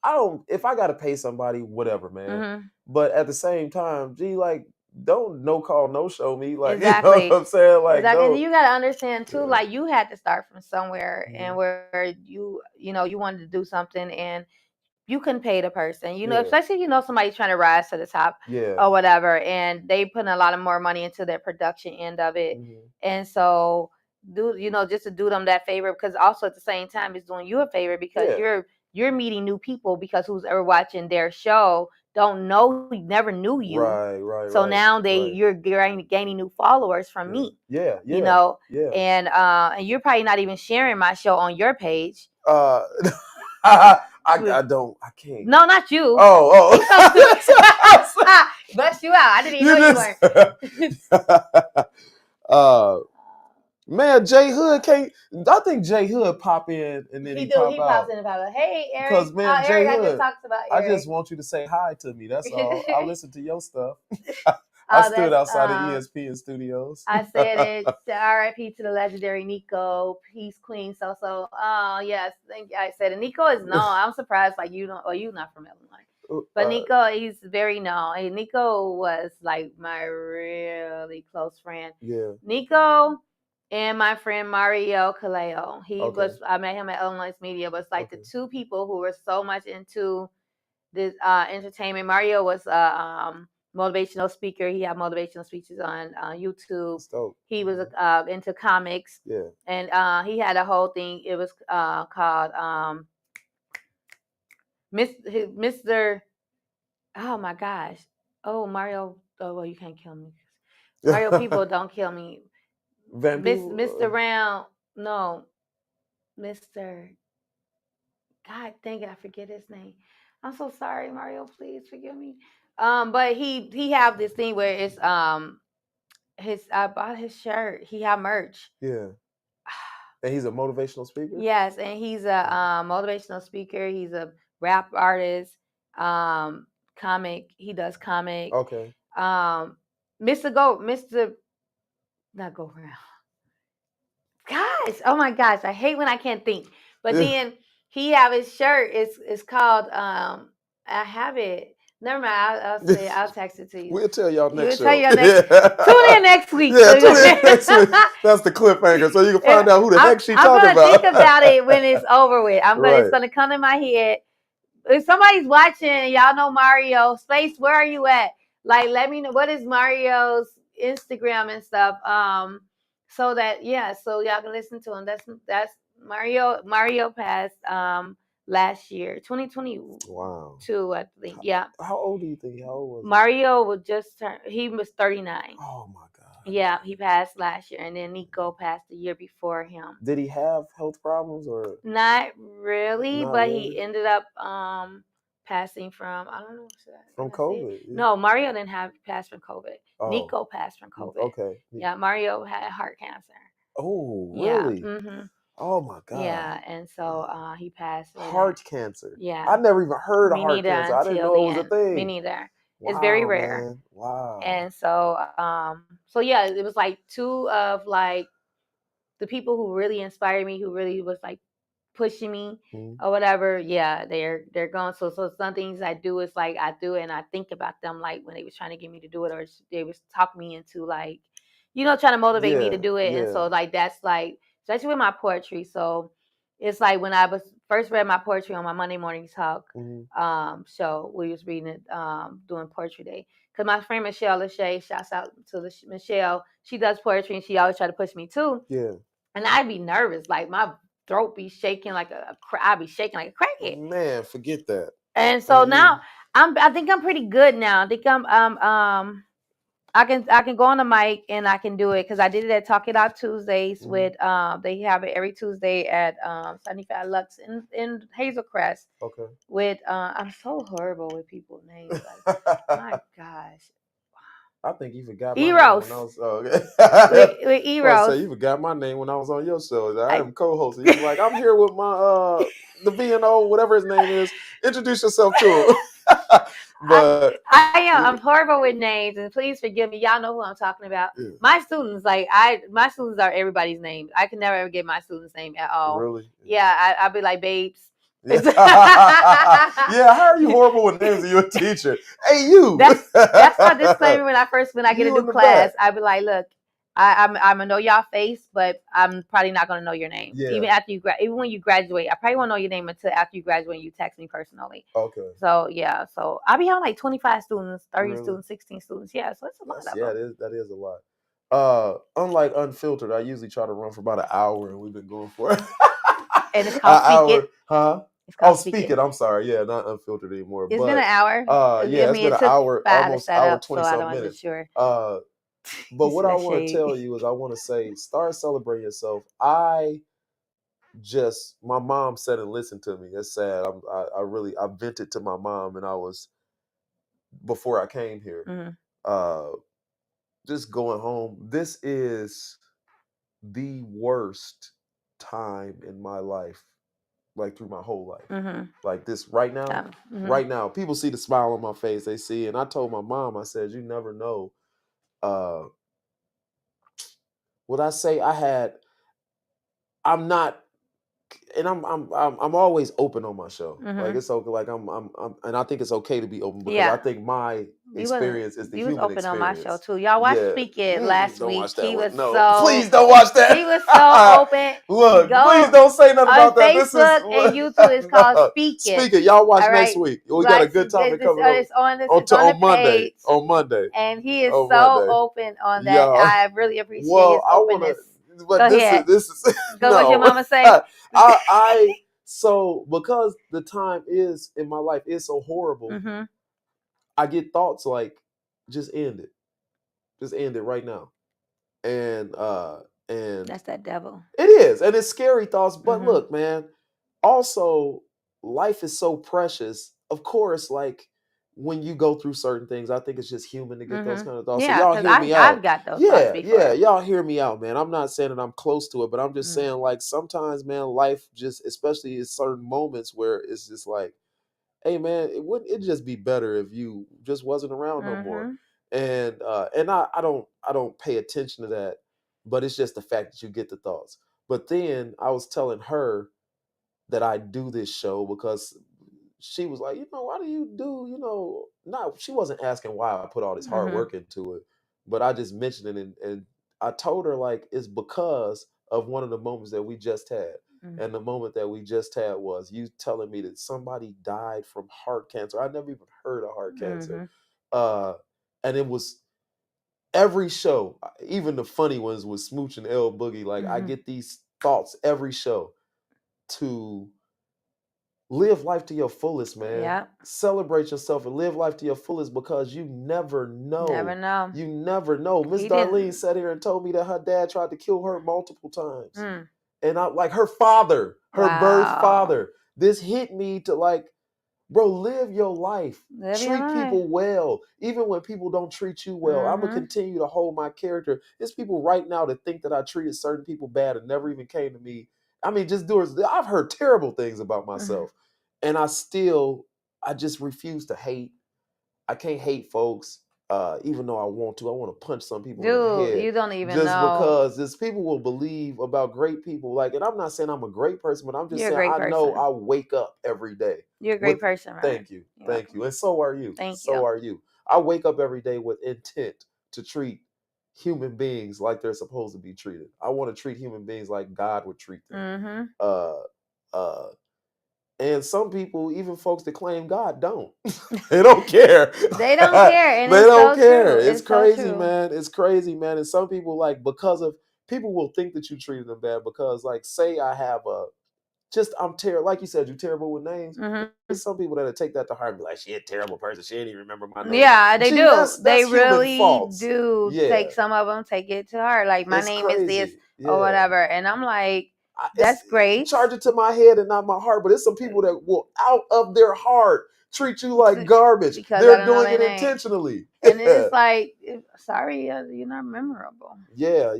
I gotta pay somebody, whatever, man. But at the same time, like. Don't no call, no show me. Like, exactly. You know what I'm saying? Like, exactly. And you got to understand too, like you had to start from somewhere and where you wanted to do something and you couldn't pay the person, especially, somebody's trying to rise to the top or whatever. And they putting a lot of more money into their production end of it. And so just to do them that favor, because also at the same time it's doing you a favor because you're meeting new people because who's ever watching their show never knew you. Right. So now you're gaining new followers from me. Yeah. And you're probably not even sharing my show on your page. I can't. No, not you. Oh. Bust you out. I didn't even know you weren't. Man, Jay Hood can't. I think Jay Hood pop in and then he pops in and pop out. Hey, Eric. Because man, Jay Hood. I just talked about Eric. I just want you to say hi to me. That's all. I listen to your stuff. I stood outside of ESPN studios. I said it. R.I.P. to the legendary Nico. Peace, Queen. So. Oh yes, thank you. I said it. Nico is known. I'm surprised. Like you don't. Or you not from Illinois. But Nico, he's very known. Hey, Nico was like my really close friend. Yeah. Nico. And my friend Mario Kaleo. I met him at Illinois Media, was like the two people who were so much into this entertainment. Mario was a motivational speaker. He had motivational speeches on YouTube. He was into comics. Yeah. And he had a whole thing. It was called Mr. Oh my gosh. Oh, Mario. Oh, well, you can't kill me. Mario people don't kill me. Mr. Round, no, Mr. God dang it, I forget his name. I'm so sorry, Mario. Please forgive me. But he have this thing where it's I bought his shirt. He have merch. Yeah. And he's a motivational speaker. Yes, and he's a motivational speaker. He's a rap artist. Comic. He does comic. Okay. Not go around. Gosh, oh my gosh, I hate when I can't think. But then he have his shirt. It's called I have it. Never mind. I'll text it to you. We'll tell y'all next show. Tune in next week. Yeah, tune in next week. That's the cliffhanger, so you can find out who the heck she talking about. I'm gonna think about it when it's over with. It's gonna come in my head. If somebody's watching, y'all know Mario. Space, where are you at? Like, let me know what is Mario's Instagram and stuff. So that so y'all can listen to him. That's Mario passed last year, 2022. Wow. I think. Yeah. How old do you think? How old was Mario was just turned. He was 39. Oh my God. Yeah, he passed last year, and then Nico passed the year before him. Did he have health problems or? Not really, Not but really? he ended up passing from, I don't know, From COVID? Yeah. No, Mario didn't have passed from COVID. Oh. Nico passed from COVID. Okay. Yeah, Mario had heart cancer. Oh, really? Yeah. Mm-hmm. Oh my God. Yeah, and so he passed. Heart cancer. Yeah. I never even heard of Me heart neither cancer. I didn't until know the it was a end. thing. Me neither. Wow, It's very rare. Man. Wow. And so so yeah, it was like two of like the people who really inspired me, who really was like pushing me or whatever. Yeah, they're gone. So some things I do is like I do it and I think about them like when they was trying to get me to do it, or they was talking me into like, trying to motivate me to do it. And so like that's like, especially with my poetry. So it's like when I was first read my poetry on my Monday morning talk show, we was reading it doing poetry day. Because my friend Michelle Lachey, shouts out to Michelle, she does poetry and she always try to push me too. Yeah. And I'd be nervous, like my throat be shaking like I'd be shaking like a crackhead. Man, forget that. And so now I think I'm pretty good now. I think I can go on the mic and I can do it because I did it at Talk It Out Tuesdays with they have it every Tuesday at 75 Lux in Hazelcrest. Okay. With I'm so horrible with people's names. Like, my gosh. I think you forgot my Eros. name when I was okay. with Eros. So you forgot my name when I was on your show. I am co-host. You was like, I'm here with my the VNO, whatever his name is. Introduce yourself to him. But I am. I'm horrible with names, and please forgive me. Y'all know who I'm talking about. Yeah. My students, my students are everybody's names. I can never ever get my students' name at all. Really? Yeah, I'll be like babes. Yeah. Yeah, how are you horrible with names and you're a teacher? Hey, you. That's my disclaimer when I get a new class. I'll be like, look, I'm gonna know y'all face, but I'm probably not gonna know your name. Yeah. Even after you even when you graduate, I probably won't know your name until after you graduate and you text me personally. Okay. So yeah, so I'll be having like 25 students, 30 students, 16 students. Yeah, so it's a lot of them. Yeah, that is a lot. Unlike Unfiltered, I usually try to run for about an hour, and we've been going for it. And it's called Speak It. Huh? Oh, Speak It. I'm sorry. Yeah, not Unfiltered anymore. It's been an hour. Yeah, it's been an hour, almost hour, 20-something minutes. Sure. But what I want to tell you is I want to say, start celebrating yourself. My mom said and listened to me. It's sad. I vented to my mom, and before I came here, just going home. This is the worst time in my life, like through my whole life. Like this right now, right now, people see the smile on my face. They see, and I told my mom, I said, you never know. What I say, I'm not, and I'm always open on my show. Like it's okay. Like I'm, and I think it's okay to be open because I think my experience is the human experience. He was open on my show too. Y'all watched Speak It last week. He was please don't watch that. He was so open. Look, please don't say nothing about that. This is and YouTube is called Speak It. Speak It. Y'all watch next week. We got a good topic coming up. It's on Monday. On Monday. And he is so open on that. I really appreciate his openness. But this is go what your mama say. So because the time is in my life is so horrible, I get thoughts like, just end it right now, and that's that devil. It is, and it's scary thoughts. But look, man, also life is so precious. Of course, like when you go through certain things, I think it's just human to get those kind of thoughts. Yeah, so y'all hear me out. I've got those thoughts before. Yeah, y'all hear me out, man. I'm not saying that I'm close to it, but I'm just saying, like, sometimes, man, life just, especially in certain moments where it's just like, hey, man, it'd just be better if you just wasn't around no more. And I don't pay attention to that, but it's just the fact that you get the thoughts. But then I was telling her that I do this show because she was like, why do you do, she wasn't asking why I put all this hard work into it, but I just mentioned it. And I told her, like, it's because of one of the moments that we just had. And the moment that we just had was you telling me that somebody died from heart cancer. I never even heard of heart cancer. And it was every show, even the funny ones with Smooch and L-Boogie. Like I get these thoughts every show to live life to your fullest, man. Yeah. Celebrate yourself and live life to your fullest because you never know. Never know. You never know. Miss Darlene sat here and told me that her dad tried to kill her multiple times. And I like her father, her birth father. This hit me to like, bro, live your life. Treat people well. Even when people don't treat you well. I'm going to continue to hold my character. There's people right now that think that I treated certain people bad and never even came to me. I mean, I've heard terrible things about myself. And I just refuse to hate. I can't hate folks. Even though I want to. I want to punch some people in the head. You don't even just know. Because this people will believe about great people. Like, and I'm not saying I'm a great person, but I'm just saying I know I wake up every day. You're a great person, right? Thank you. Thank you. And so are you. So are you. I wake up every day with intent to treat human beings like they're supposed to be treated. I want to treat human beings like God would treat them. And some people, even folks that claim God, don't. They don't care. They don't care. And they don't care. True. It's crazy, man. It's crazy, man. And some people, like, because of people will think that you treated them bad because, like, say I have I'm terrible. Like you said, you're terrible with names. There's some people that'll take that to heart and be like, she a terrible person. She didn't even remember my name. Yeah, they do. That's they really faults. do take some of them, take it to heart. Like, my name is this or whatever. And I'm like, that's great. Charge it to my head and not my heart. But it's some people that will, out of their heart, treat you like garbage. They're doing it intentionally. And it's like, sorry, you're not memorable. Yeah.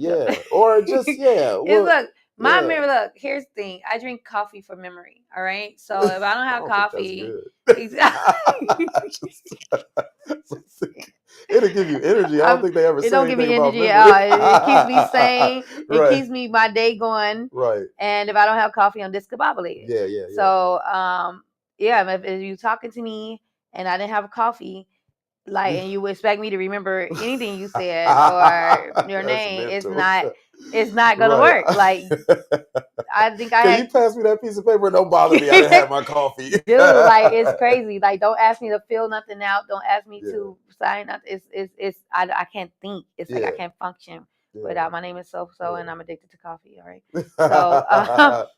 Or just, Well, look, my memory, look, here's the thing. I drink coffee for memory, all right? So if I don't have coffee... It'll give you energy. I don't think they ever say anything about memory. It don't give me energy at all. It keeps me sane. It keeps me my day going. Right. And if I don't have coffee, I'm discombobulated. Yeah. So, if you're talking to me and I didn't have coffee, like, and you expect me to remember anything you said or your name, it's not gonna work. Like, I think Can you pass me that piece of paper? Don't bother me. I didn't have my coffee. Dude, like, it's crazy. Like, don't ask me to fill nothing out. Don't ask me to sign nothing. I can't think. It's like I can't function without. My name is so and I'm addicted to coffee. All right. So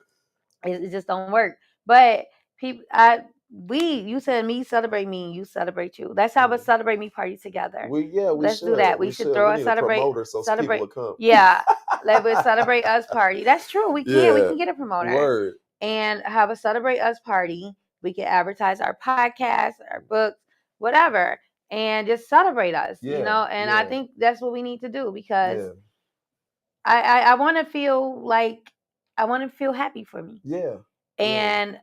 it just don't work. But people, you said me celebrate me, you celebrate you. Let's have a celebrate me party together. Let's do that. We should throw a celebrate. Yeah, let's celebrate us party. That's true. We can. We can get a promoter. Word. And have a celebrate us party. We can advertise our podcast, our books, whatever, and just celebrate us. And I think that's what we need to do because I want to feel like I want to feel happy for me. Yeah. And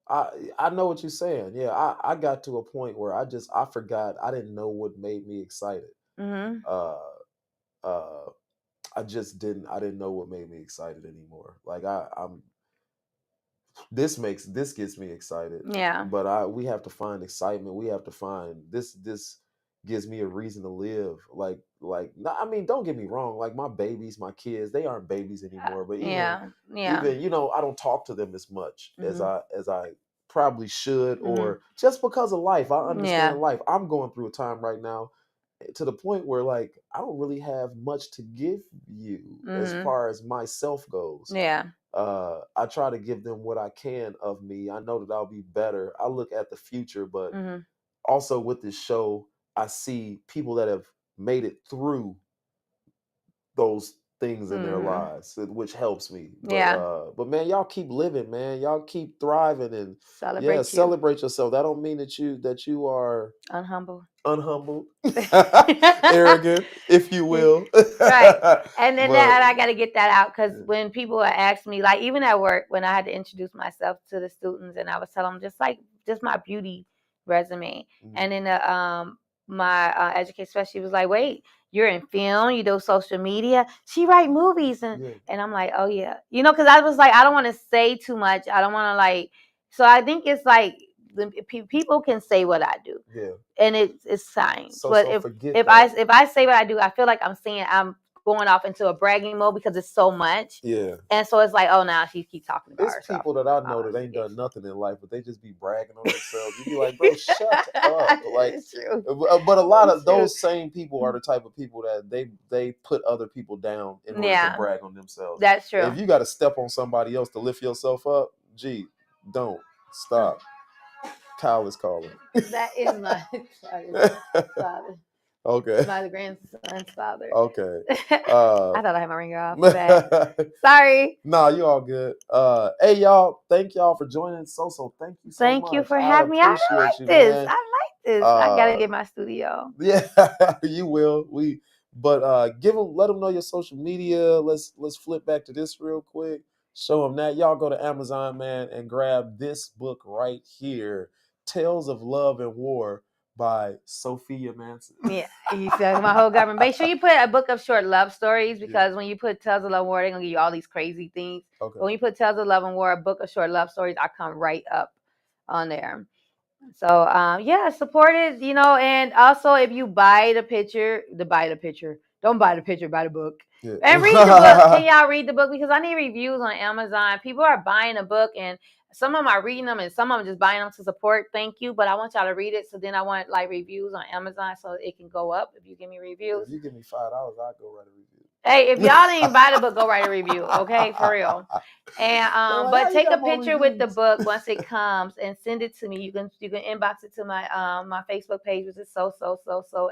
I know what you're saying. Yeah, I got to a point where I forgot. I didn't know what made me excited. I just didn't. I didn't know what made me excited anymore. Like this gets me excited. Yeah. But we have to find excitement. We have to find this gives me a reason to live. Like I mean, don't get me wrong. Like, my babies, my kids, they aren't babies anymore. But even I don't talk to them as much as I probably should, or just because of life. I understand life. I'm going through a time right now to the point where, like, I don't really have much to give you as far as myself goes. Yeah. I try to give them what I can of me. I know that I'll be better. I look at the future, but also with this show, I see people that have made it through those things in their lives, which helps me. But man, y'all keep living, man. Y'all keep thriving and celebrate yourself. That don't mean that you are unhumble, arrogant, if you will. Right. And then I got to get that out because when people ask me, like, even at work, when I had to introduce myself to the students and I was telling them just my beauty resume, and then my education specialist was like, wait, you're in film, you do social media, she write movies, and I'm like, oh yeah, because I was like, I don't want to say too much, I don't want to, like, so I think it's like people can say what I do, and it's fine. But if I say what I do, I feel like I'm going off into a bragging mode because it's so much. And so it's like, oh, now she keeps talking about herself. It's people that I know that ain't done nothing in life, but they just be bragging on themselves. You be like, bro, shut up. Like, but a lot of those same people are the type of people that they put other people down in order to brag on themselves. That's true. If you got to step on somebody else to lift yourself up, gee, Don't stop. Kyle is calling. That is my father. Okay. My grandson's father. Okay. I thought I had my ringer off. Sorry. Nah, you all good. Hey y'all, thank y'all for joining. So thank you so much. Thank you for having me. I like this. I like this. I gotta get my studio. Yeah, you will. But let them know your social media. Let's flip back to this real quick. Show them that. Y'all go to Amazon, man, and grab this book right here, Tales of Love and War by Sophia Manson. Yeah, you said my whole government. Make sure you put a book of short love stories, because when you put Tales of Love and War, they're gonna give you all these crazy things. Okay. But when you put Tales of Love and War, a book of short love stories, I come right up on there. So yeah, support it, and also if you buy the picture, don't buy the picture, buy the book. Yeah. And read the book. Can y'all read the book? Because I need reviews on Amazon. People are buying a book, and some of them are reading them, and some of them just buying them to support. Thank you, but I want y'all to read it. So then I want reviews on Amazon so it can go up. If you give me reviews, if you give me $5, I'll go write a review. Hey, if y'all didn't buy the book, go write a review, okay? For real. And but take a picture with the book once it comes and send it to me. You can inbox it to my my Facebook page, which is so SOSO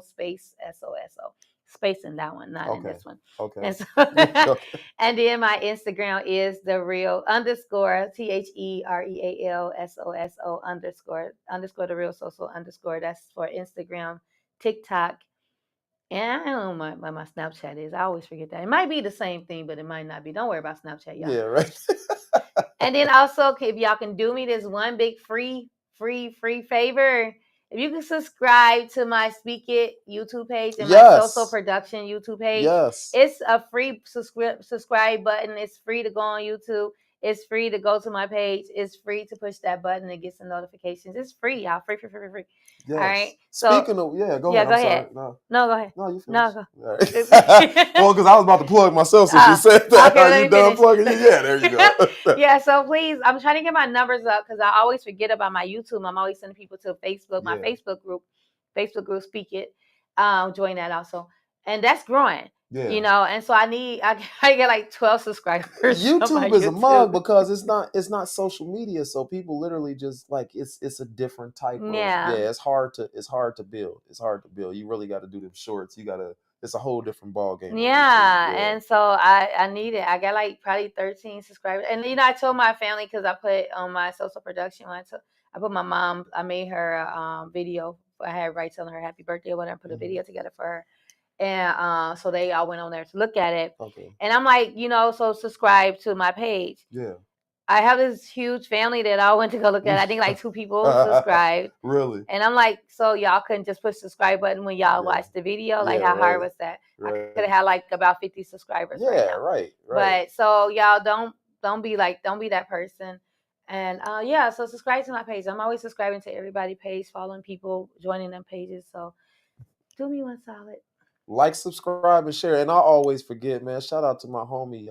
space SOSO. Space in that one, not in this one. Okay. And, so, and then my Instagram is the real _TheRealSoso _ the real social _ That's for Instagram, TikTok. And I don't know what my Snapchat is. I always forget that. It might be the same thing, but it might not be. Don't worry about Snapchat, y'all. Yeah, right. And then also, if y'all can do me this one big free favor, if you can subscribe to my Speak It YouTube page and my Social Production YouTube page. Yes. It's a free subscribe button. It's free to go on YouTube. It's free to go to my page. It's free to push that button and get some notifications. It's free, y'all. Free. Yes. All right. So, speaking of, go ahead. I'm sorry. No, go ahead. No, you finish. No, go. All right. Well, because I was about to plug myself since you said that. Okay, are you done plugging? Yeah, there you go. Yeah, so please, I'm trying to get my numbers up because I always forget about my YouTube. I'm always sending people to Facebook, my Facebook group, Speak It. Join that also. And that's growing. Yeah. And so I get like 12 subscribers. YouTube is a mug because it's not social media, so people literally just it's a different type of it's hard to build. It's hard to build. You really got to do them shorts. It's a whole different ball game. Yeah. And so I need it. I got like probably 13 subscribers. And I told my family, because I put on my social production one, I put my mom, I made her a video. I had everybody telling her happy birthday or whatever, put a video together for her. And so they all went on there to look at it. Okay. And I'm like, so subscribe to my page. Yeah. I have this huge family that all went to go look at it. I think like 2 people subscribed. Really? And I'm like, so y'all couldn't just push the subscribe button when y'all watch the video? Like, how hard was that? Right. I could have had like about 50 subscribers. Yeah, right. But so y'all don't be that person. And so subscribe to my page. I'm always subscribing to everybody's page, following people, joining them pages. So do me one solid. Like, subscribe, and share. And I always forget, man. Shout out to my homie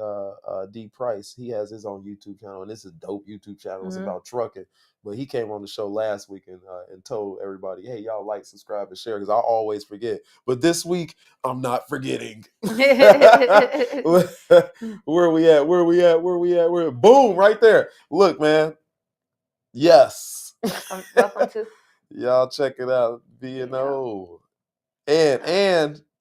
D Price. He has his own YouTube channel, and this is a dope YouTube channel. It's about trucking. But he came on the show last week and told everybody, hey, y'all like, subscribe, and share, because I always forget. But this week, I'm not forgetting. Where we at? Boom, right there. Look, man. Yes. Welcome to. Y'all check it out. B&O.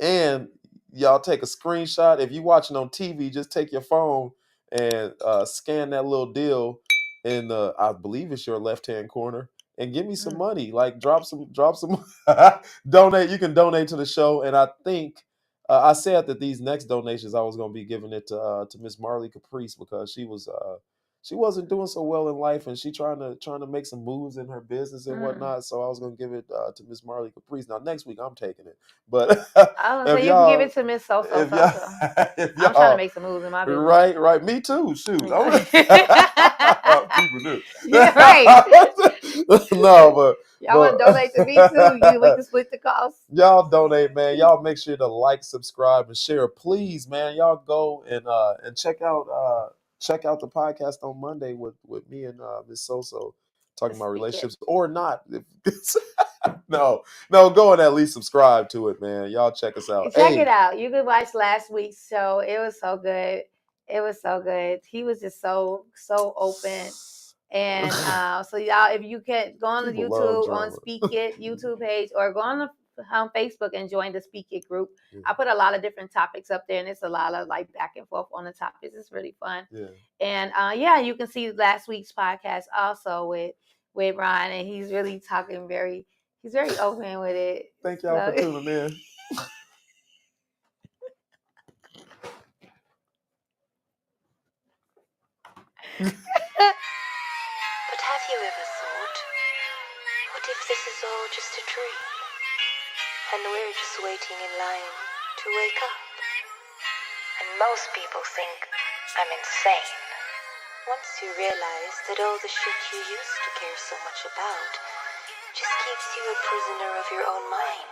And y'all take a screenshot. If you're watching on TV, just take your phone and scan that little deal in I believe it's your left-hand corner, and give me some money. Like, drop some donate. You can donate to the show. And I think I said that these next donations I was going to be giving it to Miss Marley Caprice, because she wasn't doing so well in life, and she trying to make some moves in her business and whatnot. So I was gonna give it to Miss Marley Caprice. Now next week I'm taking it, but so you can give it to Miss Soso. I'm trying to make some moves in my business. Right. Me too. Shoot, people do. Yeah, right. No, but y'all want to donate to me too. We can split the cost. Y'all donate, man. Y'all make sure to like, subscribe, and share, please, man. Y'all go and check out the podcast on Monday with me and Miss Soso talking about relationships or not. No, go and at least subscribe to it, man. Y'all check us out. Check it out. You could watch last week's show. It was so good. He was just so open. And so y'all, if you can go on the People love YouTube, drama. on Speak It YouTube page, or go on the Facebook and join the Speak It group. Yeah. I put a lot of different topics up there, and it's a lot of like back and forth on the topics. It's really fun. Yeah. And you can see last week's podcast also with Ron, and he's really talking he's very open with it. Thank y'all for tuning in. But have you ever thought, what if this is all just a dream? And we're just waiting in line to wake up? And most people think I'm insane. Once you realize that all the shit you used to care so much about just keeps you a prisoner of your own mind.